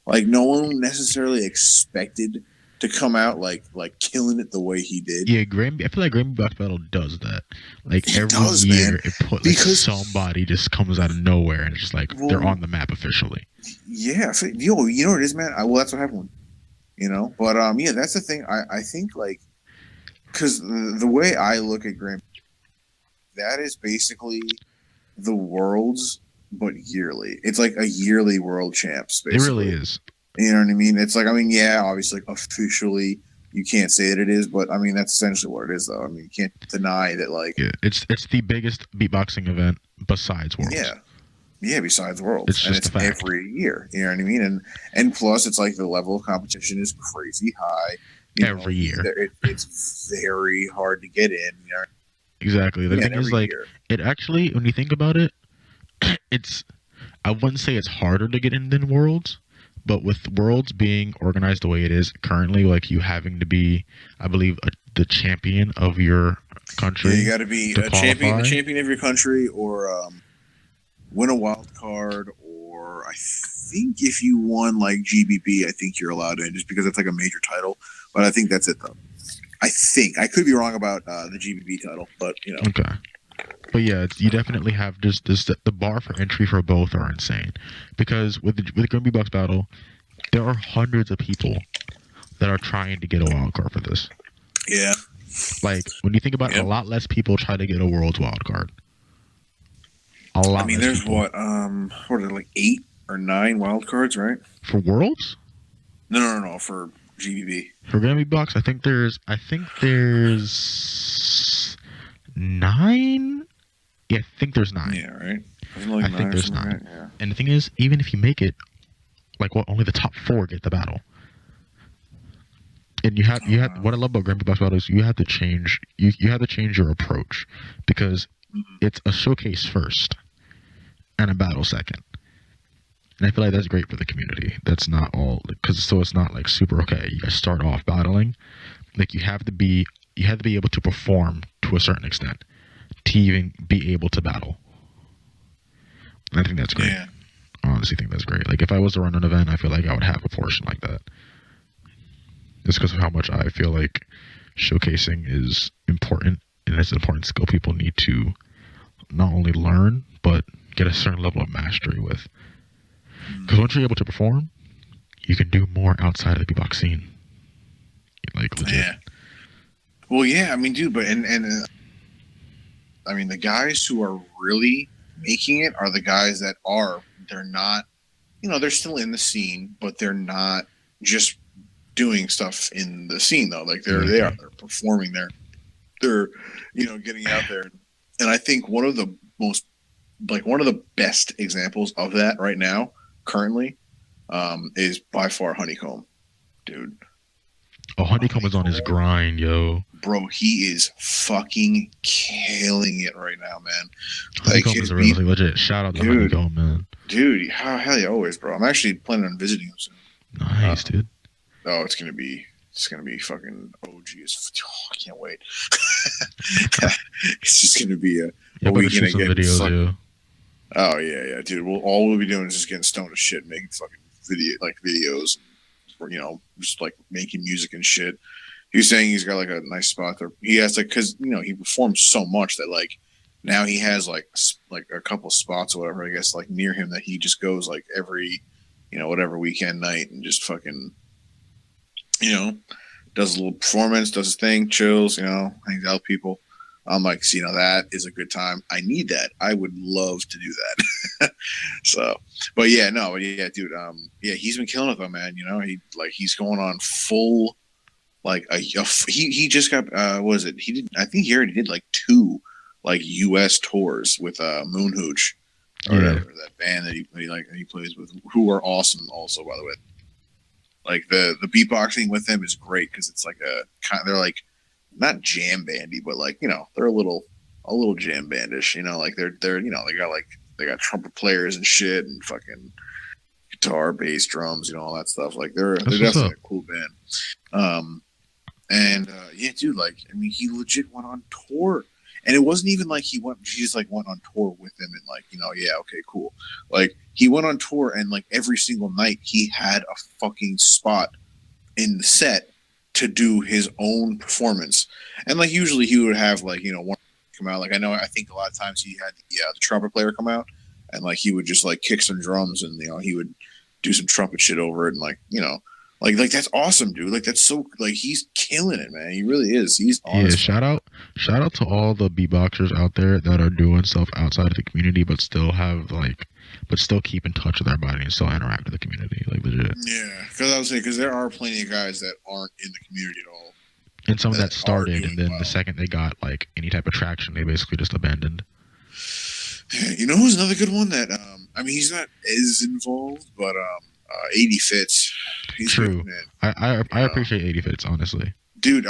like no one necessarily expected to come out like killing it the way he did. Yeah, Grammy. I feel like Grammy Box Battle does that. Like It every does, man. year, it put like Because somebody just comes out of nowhere and it's just like they're on well, the map officially. yeah, you know what it is, man. Well, that's what happened. But yeah, that's the thing. I think like because the way I look at Grammy, that is basically the world's but yearly. It's like a yearly world champs, It really basically. is. You know what I mean? It's like, I mean, yeah, obviously, like, officially, you can't say that it is, but I mean, that's essentially what it is, though. I mean, you can't deny that, like, Yeah, it's the biggest beatboxing event besides Worlds. yeah, besides Worlds, It's and just a it's fact. every year. You know what I mean? And plus, it's like the level of competition is crazy high. Every year. It's very hard to get in. Exactly. The thing is, every like, year. it actually, when you think about it, it's, I wouldn't say it's harder to get in than Worlds, but with Worlds being organized the way it is currently, like you having to be, I believe, the champion of your country. Yeah, you got to be to a qualify. the champion of your country, or win a wild card, or I think if you won like GBB, I think you're allowed in just because it's like a major title. But I think that's it though. I think I could be wrong about the GBB title, but Okay. But yeah, you definitely have just this. The bar for entry for both are insane, because with the Grimby Box Battle, there are hundreds of people that are trying to get a wild card for this. Yeah. Like when you think about it, a lot less people try to get a World's wild card. A lot. I mean, less there's people. what are there, like 8 or 9 wild cards, right? For Worlds? No, for GBB. For Grammy Box, I think there's 9. Yeah, I think there's 9. Yeah, right. Like I think there's 9. Right? Yeah. And the thing is, even if you make it, like what, only the top 4 get the battle. And you have what I love about Grammy Box Battle is you have to change you have to change your approach, because it's a showcase first and a battle second. And I feel like that's great for the community. That's not all, because so it's not like super okay. You guys start off battling, like you have to be able to perform to a certain extent to even be able to battle. And I think that's great. Yeah. I honestly think that's great. Like if I was to run an event, I feel like I would have a portion like that. Just because of how much I feel like showcasing is important, and it's an important skill people need to not only learn but get a certain level of mastery with. Because once you're able to perform, you can do more outside of the beatbox scene. Like legit. Yeah. Well, yeah. I mean, dude, but and I mean, the guys who are really making it are the guys that they're not, they're still in the scene, but they're not just doing stuff in the scene though. Like they're performing there. They're getting out there. And I think one of the best examples of that right now currently is by far Honeycomb. dude. Oh, Honeycomb is on his grind, yo. Bro, he is fucking killing it right now, man. Like Honeycomb his is a real beat, legit. Shout out to dude. Honeycomb, man. Dude, hell yeah, always, bro. I'm actually planning on visiting him soon. Nice, dude. Oh, it's gonna be fucking OG. I can't wait. It's just gonna be a Better weekend shoot of some getting videos, fucking. yo. Oh yeah, dude. All we'll be doing is just getting stoned as shit, making fucking videos, or just like making music and shit. He's saying he's got like a nice spot there. He has like, because he performs so much that like now he has like a couple spots or whatever, I guess, like near him that he just goes like every whatever weekend night and just fucking you know does a little performance, does his thing, chills, hangs out with people. I'm like, so, that is a good time. I need that. I would love to do that. So, but yeah, dude. Yeah, he's been killing it though, man. He's going on full. Like he just got what was it? He did. I think he already did like 2 like U.S. tours with Moon Hooch or whatever, that band that he plays with, who are awesome also, by the way. Like the beatboxing with them is great because it's like they're like not jam bandy, but like they're a little jam bandish. Like they're they got trumpet players and shit and fucking guitar, bass, drums, all that stuff. Like they're definitely a cool band. And yeah, dude, like I mean, he legit went on tour, and it wasn't even like he just like went on tour with them and like yeah, okay, cool. Like he went on tour and like every single night he had a fucking spot in the set to do his own performance, and like usually he would have like one come out. Like I think a lot of times he had the trumpet player come out, and like he would just like kick some drums and he would do some trumpet shit over it and like like that's awesome, dude. Like that's so like he's killing it, man. He really is. He's honest. Yeah, shout out to all the beatboxers out there that are doing stuff outside of the community, but still keep in touch with their body and still interact with the community, like legit. Yeah, because I was saying because there are plenty of guys that aren't in the community at all, and some that started, and then the second they got like any type of traction, they basically just abandoned. Who's another good one that I mean he's not as involved, but 80 Fits. He's true. Good, man. I appreciate 80 Fits, honestly. Dude,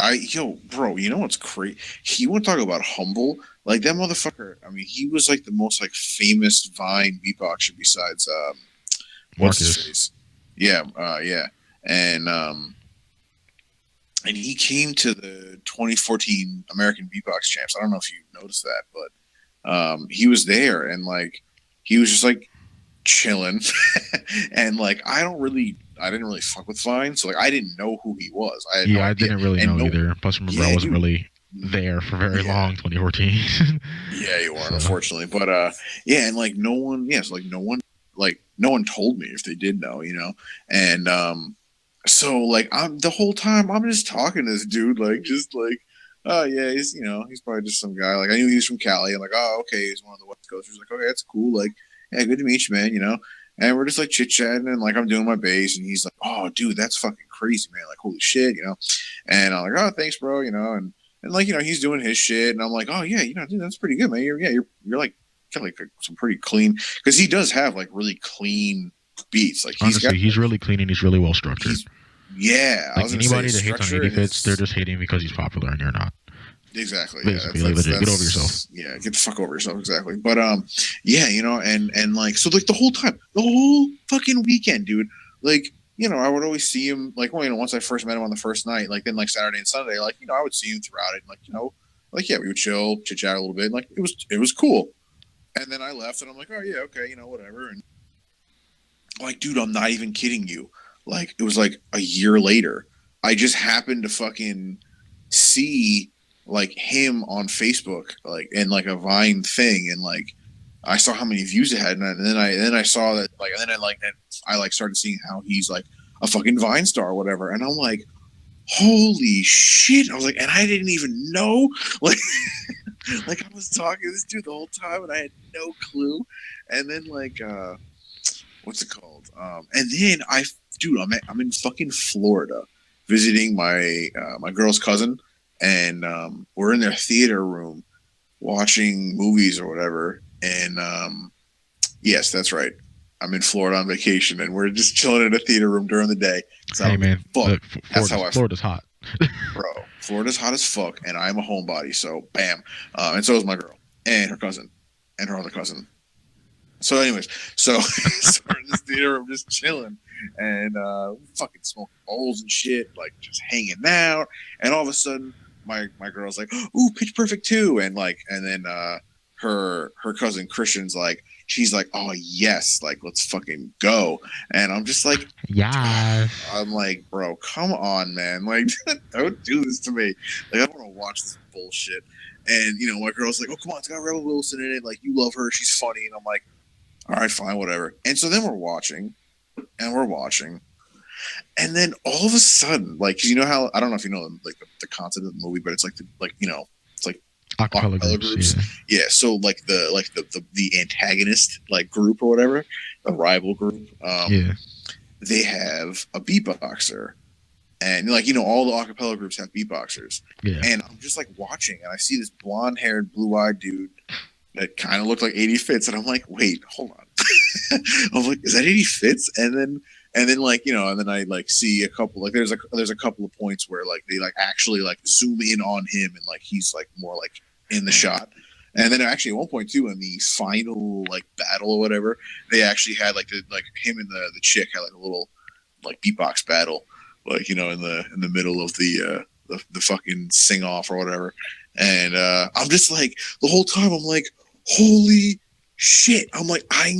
bro, you know what's crazy? He want to talk about humble. Like that motherfucker. I mean, he was like the most like famous Vine beatboxer besides what's his face? Yeah, yeah, and he came to the 2014 American Beatbox Champs. I don't know if you noticed that, but he was there and like he was just like chilling, and like I didn't really fuck with Vine, so like I didn't know who he was. I didn't really know either. Plus, remember I wasn't really there for very long. 2014. Yeah, you weren't, unfortunately. But yeah, and like no one told me if they did know, and so like I'm the whole time I'm just talking to this dude, like just like. Oh yeah, he's he's probably just some guy. Like I knew he was from Cali. I'm like, oh okay, he's one of the West Coasters. Like, okay, that's cool. Like, yeah, good to meet you, man. And we're just like chit chatting and like I'm doing my bass and he's like, oh dude, that's fucking crazy, man. Like, holy shit, And I'm like, oh, thanks, bro, and like he's doing his shit and I'm like, oh yeah, dude, that's pretty good, man. You're like got like some pretty clean because he does have like really clean beats. Like he's really clean and he's really well structured. Yeah, like anybody that hates on 80 Fits, they're just hating because he's popular and you're not. Exactly. Basically, yeah, that's, get over yourself. Yeah, get the fuck over yourself. Exactly. But yeah, and like so like the whole fucking weekend, dude. Like I would always see him like once I first met him on the first night, like then like Saturday and Sunday, like I would see him throughout it, and, like like yeah, we would chill, chit chat a little bit, and, like it was cool. And then I left, and I'm like, oh yeah, okay, whatever. And like, dude, I'm not even kidding you. Like, it was like a year later. I just happened to fucking see like him on Facebook, like in like a Vine thing, and like I saw how many views it had, and then I saw that like, and then I like started seeing how he's like a fucking Vine star or whatever, and I'm like, holy shit! I was like, and I didn't even know, like, like I was talking to this dude the whole time, and I had no clue, and then like, what's it called? And then I'm in fucking Florida visiting my my girl's cousin, and we're in their theater room watching movies or whatever. And yes, that's right. I'm in Florida on vacation, and we're just chilling in a theater room during the day. So I Hey don't give man, a fuck. look, That's how I feel, Florida's hot. bro. Florida's hot as fuck, and I'm a homebody. So bam, and so is my girl and her cousin and her other cousin. So, anyways, so we're in this theater room just chilling and fucking smoking bowls and shit, like just hanging out. And all of a sudden, my girl's like, "Ooh, Pitch Perfect 2," and then her cousin Christian's like, she's like, "Oh yes, like let's fucking go." And I'm just like, Yes. I'm like, bro, come on, man, like don't do this to me. Like I don't want to watch this bullshit. And my girl's like, "Oh come on, it's got Rebel Wilson in it. Like you love her, she's funny." And I'm like, all right, fine, whatever. And so then we're watching, and then all of a sudden, like, 'cause you know how I don't know if you know like the concept of the movie, but it's like it's like Acapella acapella groups. groups. Yeah. So like the antagonist like group or whatever, the rival group. Yeah. They have a beatboxer, and all the acapella groups have beatboxers. Yeah. And I'm just like watching, and I see this blonde-haired, blue-eyed dude that kind of looked like 80 Fits, and I'm like, wait, hold on. I'm like, is that 80 Fits? And then and then I like see a couple like there's a couple of points where like they like actually like zoom in on him and like he's like more like in the shot. And then actually at one point too in the final like battle or whatever, they actually had like him and the chick had like a little like beatbox battle, like in the middle of the fucking sing off or whatever. And I'm just like the whole time I'm like, holy shit. I'm like, I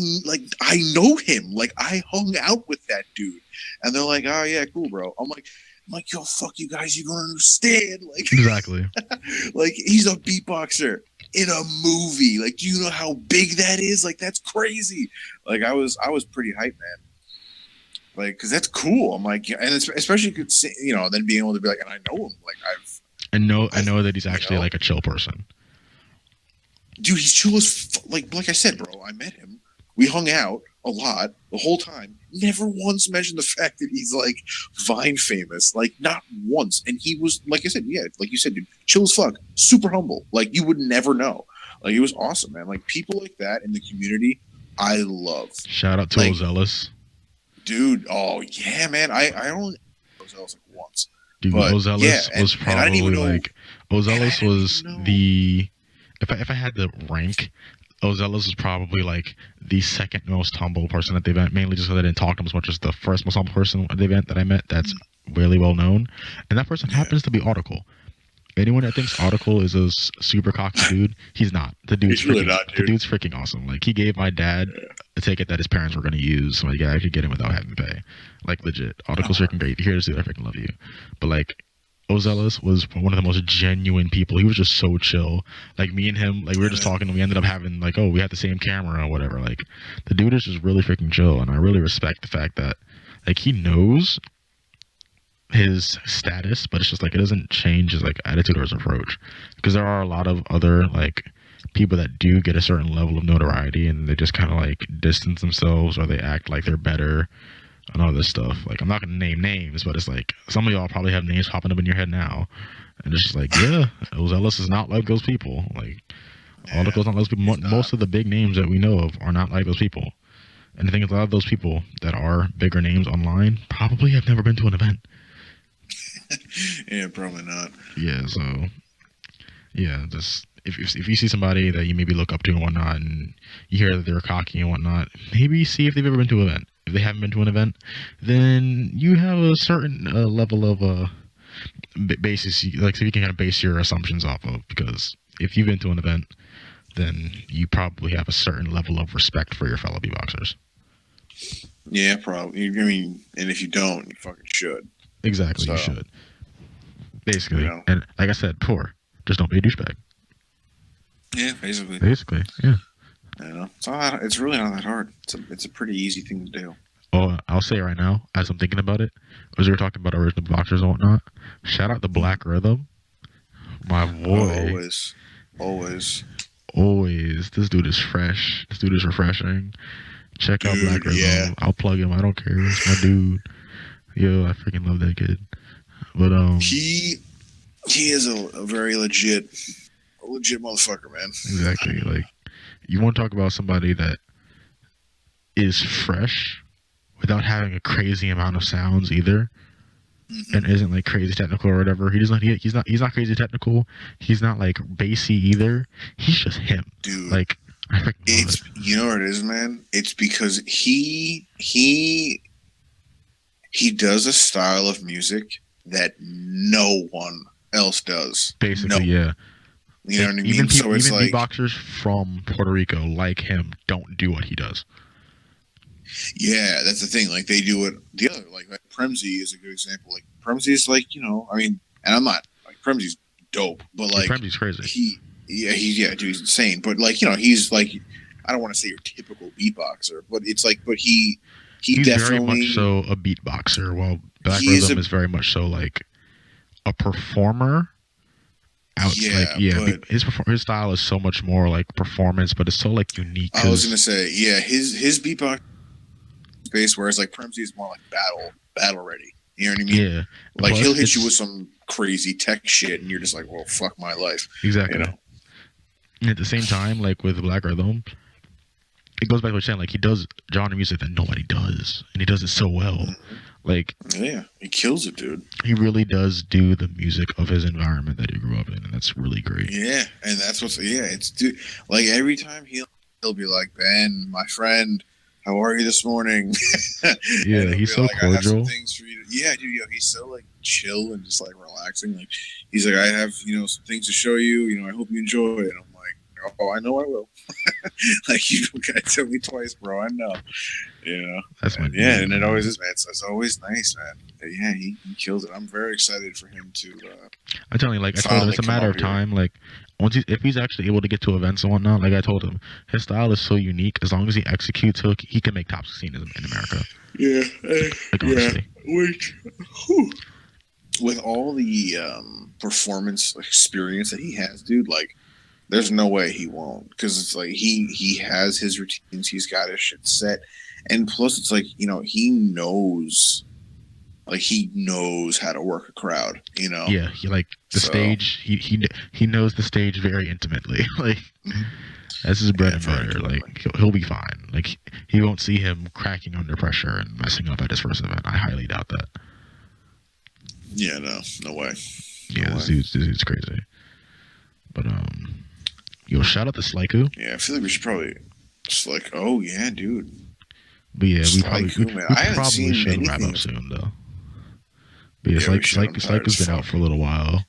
know him. Like I hung out with that dude. And they're like, oh yeah, cool, bro. I'm like, yo, fuck you guys, you don't understand. Like Exactly. like he's a beatboxer in a movie. Like, do you know how big that is? Like that's crazy. Like I was pretty hyped, man. Like, cause that's cool. I'm like, and especially you could see, then being able to be like, and I know him. Like I know that he's actually like a chill person. Dude, he's chill as like I said, bro. I met him. We hung out a lot the whole time. Never once mentioned the fact that he's like Vine famous. Like not once. And he was like I said, yeah, like you said, dude, chill as fuck, super humble. Like you would never know. Like it was awesome, man. Like people like that in the community, I love. Shout out to like, Ozelis. Dude, oh yeah, man. I only Ozelis like once. Dude, But Ozelis was probably I didn't even know, like Ozelis was the if I had to rank, Ozelis was probably like the second most humble person at the event, mainly just because I didn't talk to him as much as the first most humble person at the event that I met that's really well known. And that person happens to be Article. Anyone that thinks Article is a super cocky dude, he's not. The dude's really freaking, not, dude. The dude's freaking awesome. Like he gave my dad a ticket that his parents were going to use, so I could get him without having to pay. Like legit, Article's freaking great. Here's the I freaking love you. But like Ozelis was one of the most genuine people. He was just so chill. Like me and him, like we were just talking, and we ended up having like, oh, we had the same camera or whatever. Like the dude is just really freaking chill, and I really respect the fact that like he knows his status, but it's just like it doesn't change his like attitude or his approach, because there are a lot of other like people that do get a certain level of notoriety and they just kind of like distance themselves or they act like they're better and all this stuff. Like I'm not gonna name names, but it's like some of y'all probably have names popping up in your head now, and it's just like, yeah, Ozelis is not like those people. Like Article's not like those people. Most of the big names that we know of are not like those people. And I think a lot of those people that are bigger names online probably have never been to an event. Yeah, probably not. Yeah, so yeah, just if you see somebody that you maybe look up to and whatnot, and you hear that they're cocky and whatnot, maybe see if they've ever been to an event. If they haven't been to an event, then you have a certain level of basis, like so you can kind of base your assumptions off of. Because if you've been to an event, then you probably have a certain level of respect for your fellow beatboxers. Yeah, probably. I mean, and if you don't, you fucking should. Exactly, you should. Basically, and like I said before, just don't be a douchebag. Yeah, basically. Basically, yeah. It's really not that hard. It's a pretty easy thing to do. Oh, I'll say right now, as I'm thinking about it, as we were talking about original boxers and whatnot, shout out to Black Rhythm, my boy. Always. This dude is fresh. This dude is refreshing. Check out Black Rhythm. Yeah. I'll plug him. I don't care. It's my dude. Yo, I freaking love that kid. But he is a very legit motherfucker, man. Exactly. Like, you want to talk about somebody that is fresh without having a crazy amount of sounds either, and isn't like crazy technical or whatever. He's not crazy technical. He's not like bassy either. He's just him, dude. Like, I freaking love It's it. You know what it is, man. It's because he does a style of music that no one else does. Basically, No, yeah. you know Like, what I even mean. So it's even like, beatboxers from Puerto Rico like him don't do what he does. yeah, that's the thing. Like they do it. The other, like Premzy is a good example. Like Premzy is like, I mean, and I'm not like Premzy's dope, but Yeah, like Premzy's crazy. dude, he's insane. But like, he's like, I don't want to say your typical beatboxer, but it's like, but He's very definitely, much so a beatboxer, while Black he is Rhythm a, is very much so like a performer. yeah, but His style is so much more like performance, but it's so like unique. I was gonna say, yeah, his beatbox space, whereas like Premzy is more like battle ready. You know what I mean? Yeah, Like plus he'll hit you with some crazy tech shit, and you're just like, well, fuck my life. exactly. And at the same time, like with Black Rhythm, it goes back to what you're saying. Like, he does genre music that nobody does, and he does it so well. Mm-hmm. Like, yeah, he kills it, dude. he really does do the music of his environment that he grew up in, and that's really great. Yeah, and that's it's dude. Like every time he'll be like, Ben, my friend, how are you this morning? Yeah, he's so like, I have some cordial. things for you. Yeah, dude, he's so like chill and just like relaxing. Like he's like, I have some things to show you. I hope you enjoy it. And I'm like, oh, I know I will. Like you don't gotta tell me twice, bro. I know. That's my Yeah, dude, and it man. always is, man. It's always nice, man. But yeah, he kills it. I'm very excited for him to. I'm telling you, like I told him, it's a matter of time. Like, if he's actually able to get to events and whatnot, like I told him, his style is so unique. As long as he executes, he can make top 16 in America. Yeah, like honestly. With all the performance experience that he has, dude, like there's no way he won't, because it's like he has his routines, he's got his shit set, and plus it's like he knows how to work a crowd. Yeah, he like the stage. He knows the stage very intimately. Like, that's his bread and butter. Like he'll be fine. Like he won't see him cracking under pressure and messing up at his first event. I highly doubt that. Yeah, no way. Yeah, this dude's crazy. But yo, shout out to Slyku. Yeah, I feel like we should probably just like, oh yeah, dude. But yeah, we probably should wrap up soon though. But yeah, Slyku's been out for a little while.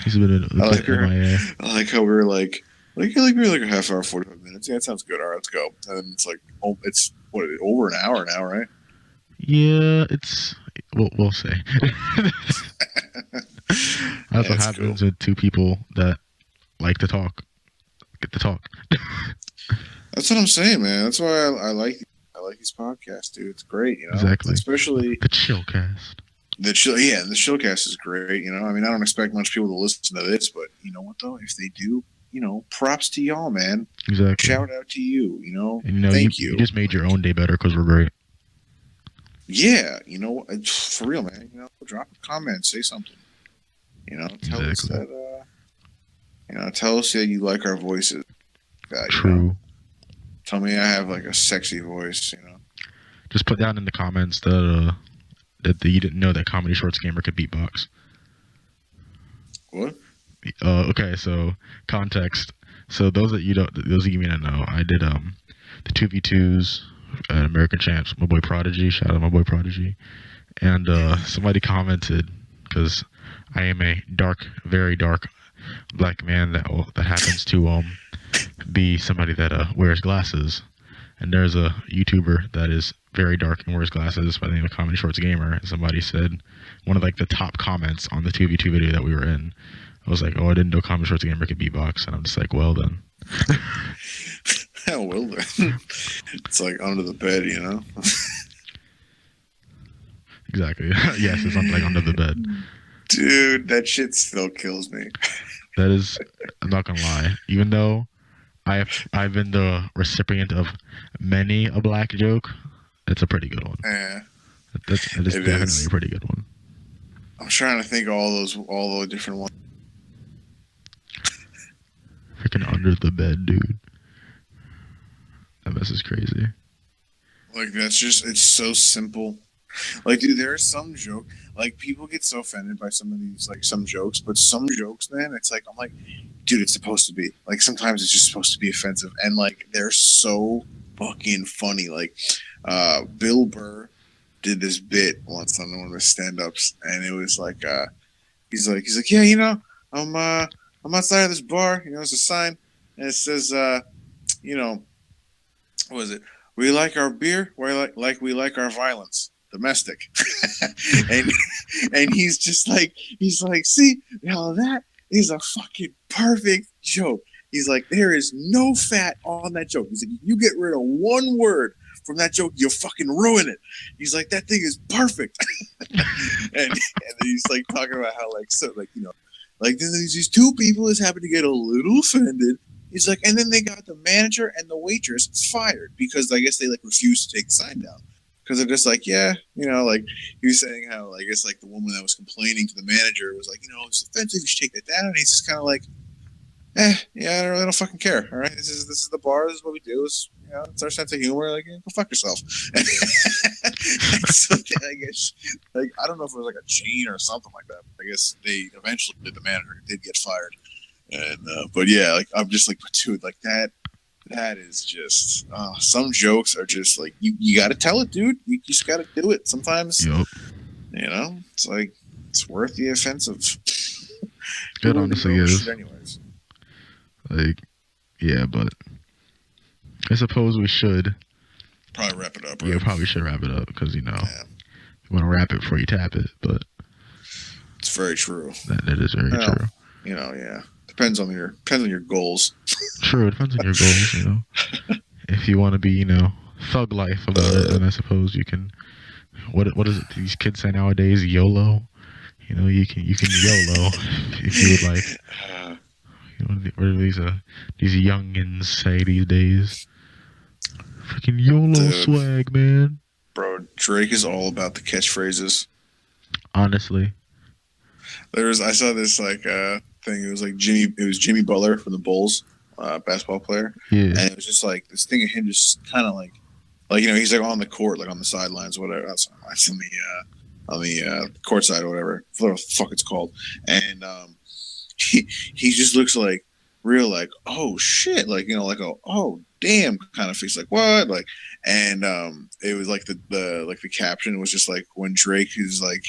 He's been a bit MIA. I like how we were like we were like a half hour, 45 minutes. Yeah, that sounds good. All right, let's go. And it's like, it's over an hour now, right? Yeah, we'll see. That's what happens with two people that like to talk. Get to talk. That's what I'm saying, man. That's why I like these podcasts, dude. It's great, Exactly. Especially the chillcast. The Shellcast is great. I mean, I don't expect much people to listen to this, but you know what though? If they do, props to y'all, man. Exactly. Shout out to you. And, thank you. You just made your own day better because we're great. Yeah, for real, man. Drop a comment, say something. Tell us that. Tell us that you like our voices. True. Tell me I have like a sexy voice. Just put down in the comments that you didn't know that Comedy Shorts Gamer could beatbox. What? Okay, so context. So those of you may not know, I did the 2v2s at American Champs. My boy Prodigy, shout out my boy Prodigy, and somebody commented, because I am a very dark black man that happens to be somebody that wears glasses, and there's a YouTuber that is very dark and wears glasses by the name of Comedy Shorts Gamer, and somebody said, one of like the top comments on the 2v2 video that we were in, I was like, oh, I didn't know Comedy Shorts Gamer could beatbox, and I'm just like, well then. Well then. It's like under the bed, Exactly. Yes, it's like under the bed. Dude, that shit still kills me. That is, I'm not gonna lie, even though I've been the recipient of many a black joke, it's a pretty good one. Yeah. That is definitely a pretty good one. I'm trying to think of all the different ones. Freaking under the bed, dude. MS is crazy. Like that's just it's so simple. Like, dude, there are some joke. Like, people get so offended by some of these, like, some jokes, but some jokes, man, it's like I'm like, dude, it's supposed to be. Like, sometimes it's just supposed to be offensive, and like they're so fucking funny. Like, Bill Burr did this bit once on one of his stand-ups, and it was like, he's like, yeah, I'm outside of this bar. There's a sign, and it says, you know, what is it? We like our beer, we like our violence, domestic. and and he's like, see, now that is a fucking perfect joke. He's like, there is no fat on that joke. He's like, you get rid of one word from that joke, you'll fucking ruin it. He's like, that thing is perfect. and he's like talking about how like these two people just happen to get a little offended. He's like, and then they got the manager and the waitress fired because I guess they like refused to take the sign down because they're just like, yeah, like he was saying how I guess like the woman that was complaining to the manager was like, it's offensive, you should take that down, and he's just kind of like, yeah, I don't fucking care. All right, this is the bar. This is what we do. It's our sense of humor. Like, go fuck yourself. So I guess, like, I don't know if it was like a chain or something like that. I guess they eventually the manager did get fired. And but yeah, like I'm just like, dude, like that is just some jokes are just like you got to tell it, dude. You just got to do it. Sometimes, Yep. It's like it's worth the offensive. It honestly is. Anyways. Like, yeah, but I suppose we should probably wrap it up. Right? Yeah, probably should wrap it up because you want to wrap it before you tap it, but it's very true. That is very true. Yeah. Depends on your goals. True, it depends on your goals. If you want to be, thug life about it, then I suppose you can. What is it? These kids say nowadays, YOLO. You can YOLO if you would like. What do these youngins say these days? Freaking YOLO swag, man. Bro, Drake is all about the catchphrases. Honestly. I saw this thing. It was like Jimmy Butler from the Bulls, basketball player. Yeah. And it was just like this thing of him just kind of like he's like on the court, like on the sidelines, whatever. That's on the court side or whatever. Whatever the fuck it's called. And he just looks like real like, oh shit, like like a oh damn kind of face, like what, like, and it was like the caption was just like when Drake is like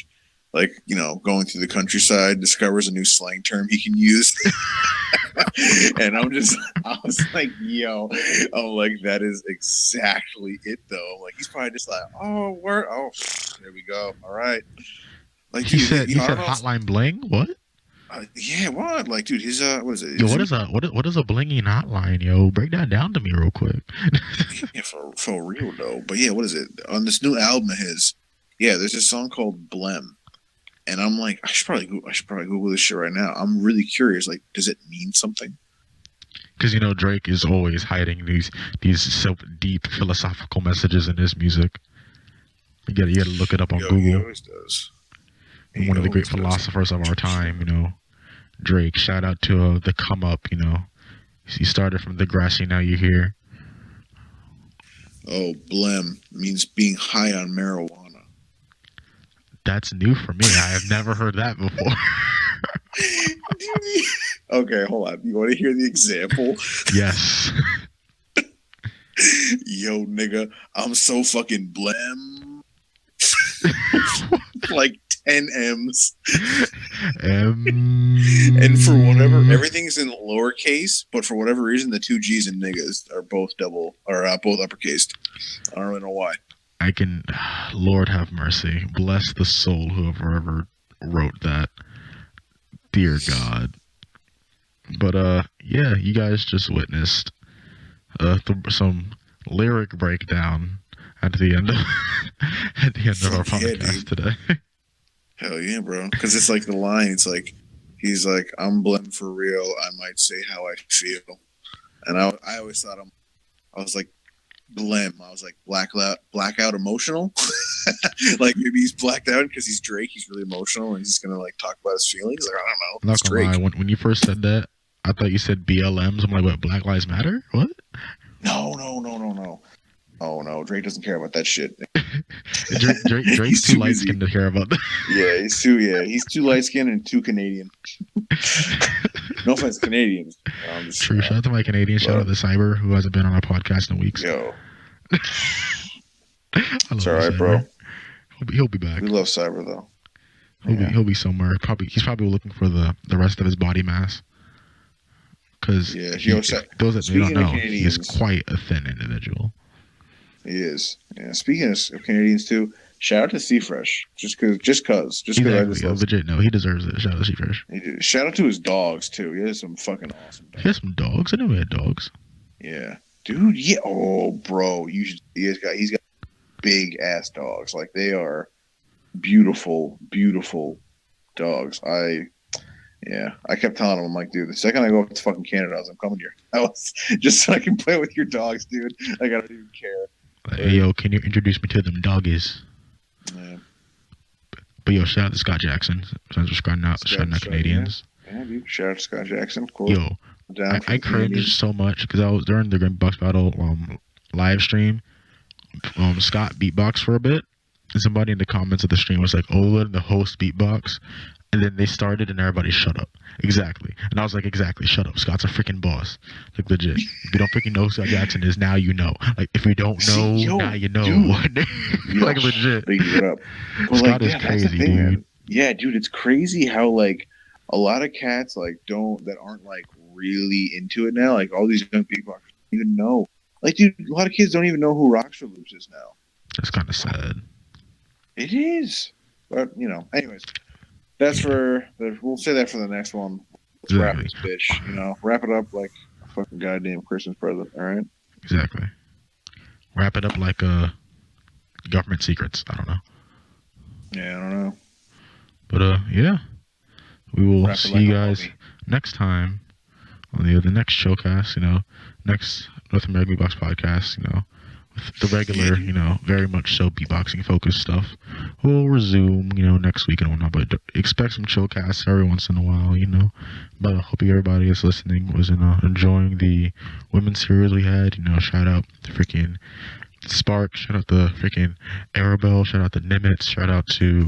going through the countryside discovers a new slang term he can use. And I was like, yo, like that is exactly it though. Like he's probably just like, oh word, oh there we go, all right. Like he said hotline bling, what? Yeah, what? Like, dude, his what is it? Yo, what is a blinging hotline? Yo, break that down to me real quick. Yeah, for real though. But yeah, what is it on this new album of his? Yeah, there's a song called Blem, and I'm like, I should probably Google this shit right now. I'm really curious. Like, does it mean something? Because Drake is always hiding these so deep philosophical messages in his music. You gotta look it up on Google. He always does. One of the great philosophers of our time, Drake. Shout out to the come up, He started from the grassy, now you're here. Oh, blem means being high on marijuana. That's new for me. I have never heard that before. Okay, hold on. You want to hear the example? Yes. Yo, nigga, I'm so fucking blem. Like 10 M's. And for whatever, everything's in lowercase, but for whatever reason, the two G's in niggas are both both uppercased. I don't really know why. Lord have mercy. Bless the soul whoever ever wrote that. Dear God. But, yeah, you guys just witnessed some lyric breakdown at the end of our podcast today. Hell yeah, bro. Because it's like the line. It's like he's like, "I'm blem for real. I might say how I feel," and I always thought I was like blem. I was like blackout emotional. Like maybe he's blacked out because he's Drake. He's really emotional and he's gonna like talk about his feelings. Like I don't know. Not gonna lie. When you first said that, I thought you said BLMs. I'm like, what? Black Lives Matter? What? No. Oh no, Drake doesn't care about that shit. Drake's He's too too light busy. skinned to care about that. He's too light skinned and too Canadian. No offense, Canadians. I'm just, True. Shout out to my Canadian. Shout out to Cyber, who hasn't been on our podcast in weeks. Yo, I love it's you, all right, Cyber. bro. He'll be back. We love Cyber though. He'll be somewhere. He's probably looking for the rest of his body mass. Because those that may not know, he is quite a thin individual. He is. Yeah. Speaking of Canadians too, shout out to Seafresh. Just cause. Exactly. Legit. No, he deserves it. Shout out to Seafresh. Shout out to his dogs too. He has some fucking awesome dogs. He has some dogs. I know he had dogs. Yeah, dude. Yeah. Oh, bro. You should. He's got big ass dogs. Like they are beautiful, beautiful dogs. I kept telling him, I'm like, dude, the second I go up to fucking Canada, I'm coming to your house just so I can play with your dogs, dude. Like, I don't even care. Hey, yo, can you introduce me to them doggies? Yeah. But yo, shout out to Scott Jackson. Since we're shouting out Canadians. Yeah, dude. Shout out to Scott Jackson. Cool. Yo, I cringed so much because I was during the Beatbox Battle live stream. Scott beatbox for a bit, and somebody in the comments of the stream was like, "Ola, the host beatbox," and then they started, and everybody shut up. Exactly, and I was like, "Exactly, shut up. Scott's a freaking boss. Like legit. If you don't freaking know who Scott Jackson is, now you know. Like if you don't know, now you know. Like legit. Scott is crazy, dude. Man. Yeah, dude, it's crazy how like a lot of cats like that aren't like really into it now. Like all these young beatboxers don't even know. Like, dude, a lot of kids don't even know who Rockstar Loops is now. That's kind of sad. It is. But, anyways, we'll say that for the next one. Let's wrap this bitch, wrap it up like a fucking goddamn Christmas present, all right? Exactly. Wrap it up like government secrets. I don't know. Yeah, I don't know. But, yeah. We will see you guys next time on the next chillcast, next North American Beatbox podcast, with the regular, very much so beatboxing focused stuff. We'll resume, next week and whatnot, but expect some chillcasts every once in a while, But I hope everybody is listening was enjoying the women's series we had. Shout out to freaking Spark, shout out to freaking Arabelle, shout out to Nimitz, shout out to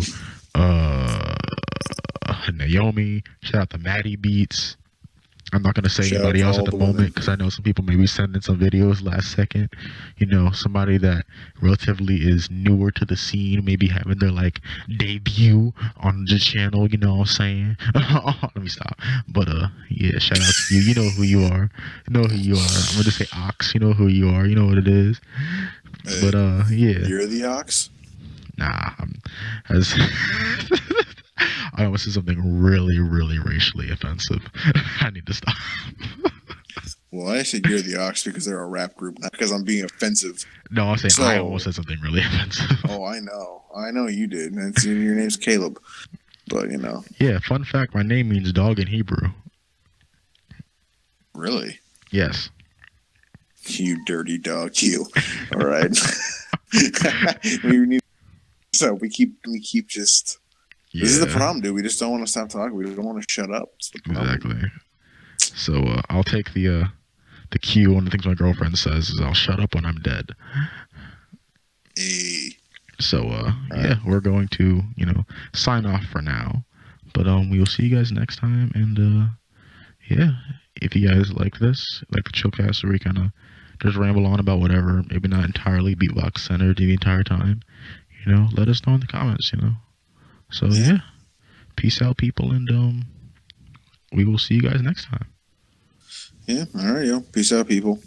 Naomi, shout out to Maddie Beats. I'm not going to say anybody else at the moment because I know some people may be sending some videos last second. Somebody that relatively is newer to the scene, maybe having their debut on the channel, you know what I'm saying? Let me stop. But yeah, shout out to you. You know who you are. I'm going to say Ox. You know who you are. You know what it is. Hey, but yeah. You're the Ox? Nah. I almost said something really, really racially offensive. I need to stop. Well, I said you're the Ox because they're a rap group, not because I'm being offensive. No, I'm saying I almost said something really offensive. Oh, I know you did. Your name's Caleb. But, Yeah, fun fact, my name means dog in Hebrew. Really? Yes. You dirty dog, you. All right. So we keep just... Yeah. This is the problem, dude. We just don't want to stop talking. We don't want to shut up. Exactly. So I'll take the cue. One of the things my girlfriend says is I'll shut up when I'm dead. Hey. So yeah, we're going to sign off for now. But we will see you guys next time. And yeah, if you guys like this, like the chillcast, where we kind of just ramble on about whatever, maybe not entirely beatbox centered the entire time, let us know in the comments. So yeah, peace out, people, and we will see you guys next time. Yeah, all right, yo. Peace out, people.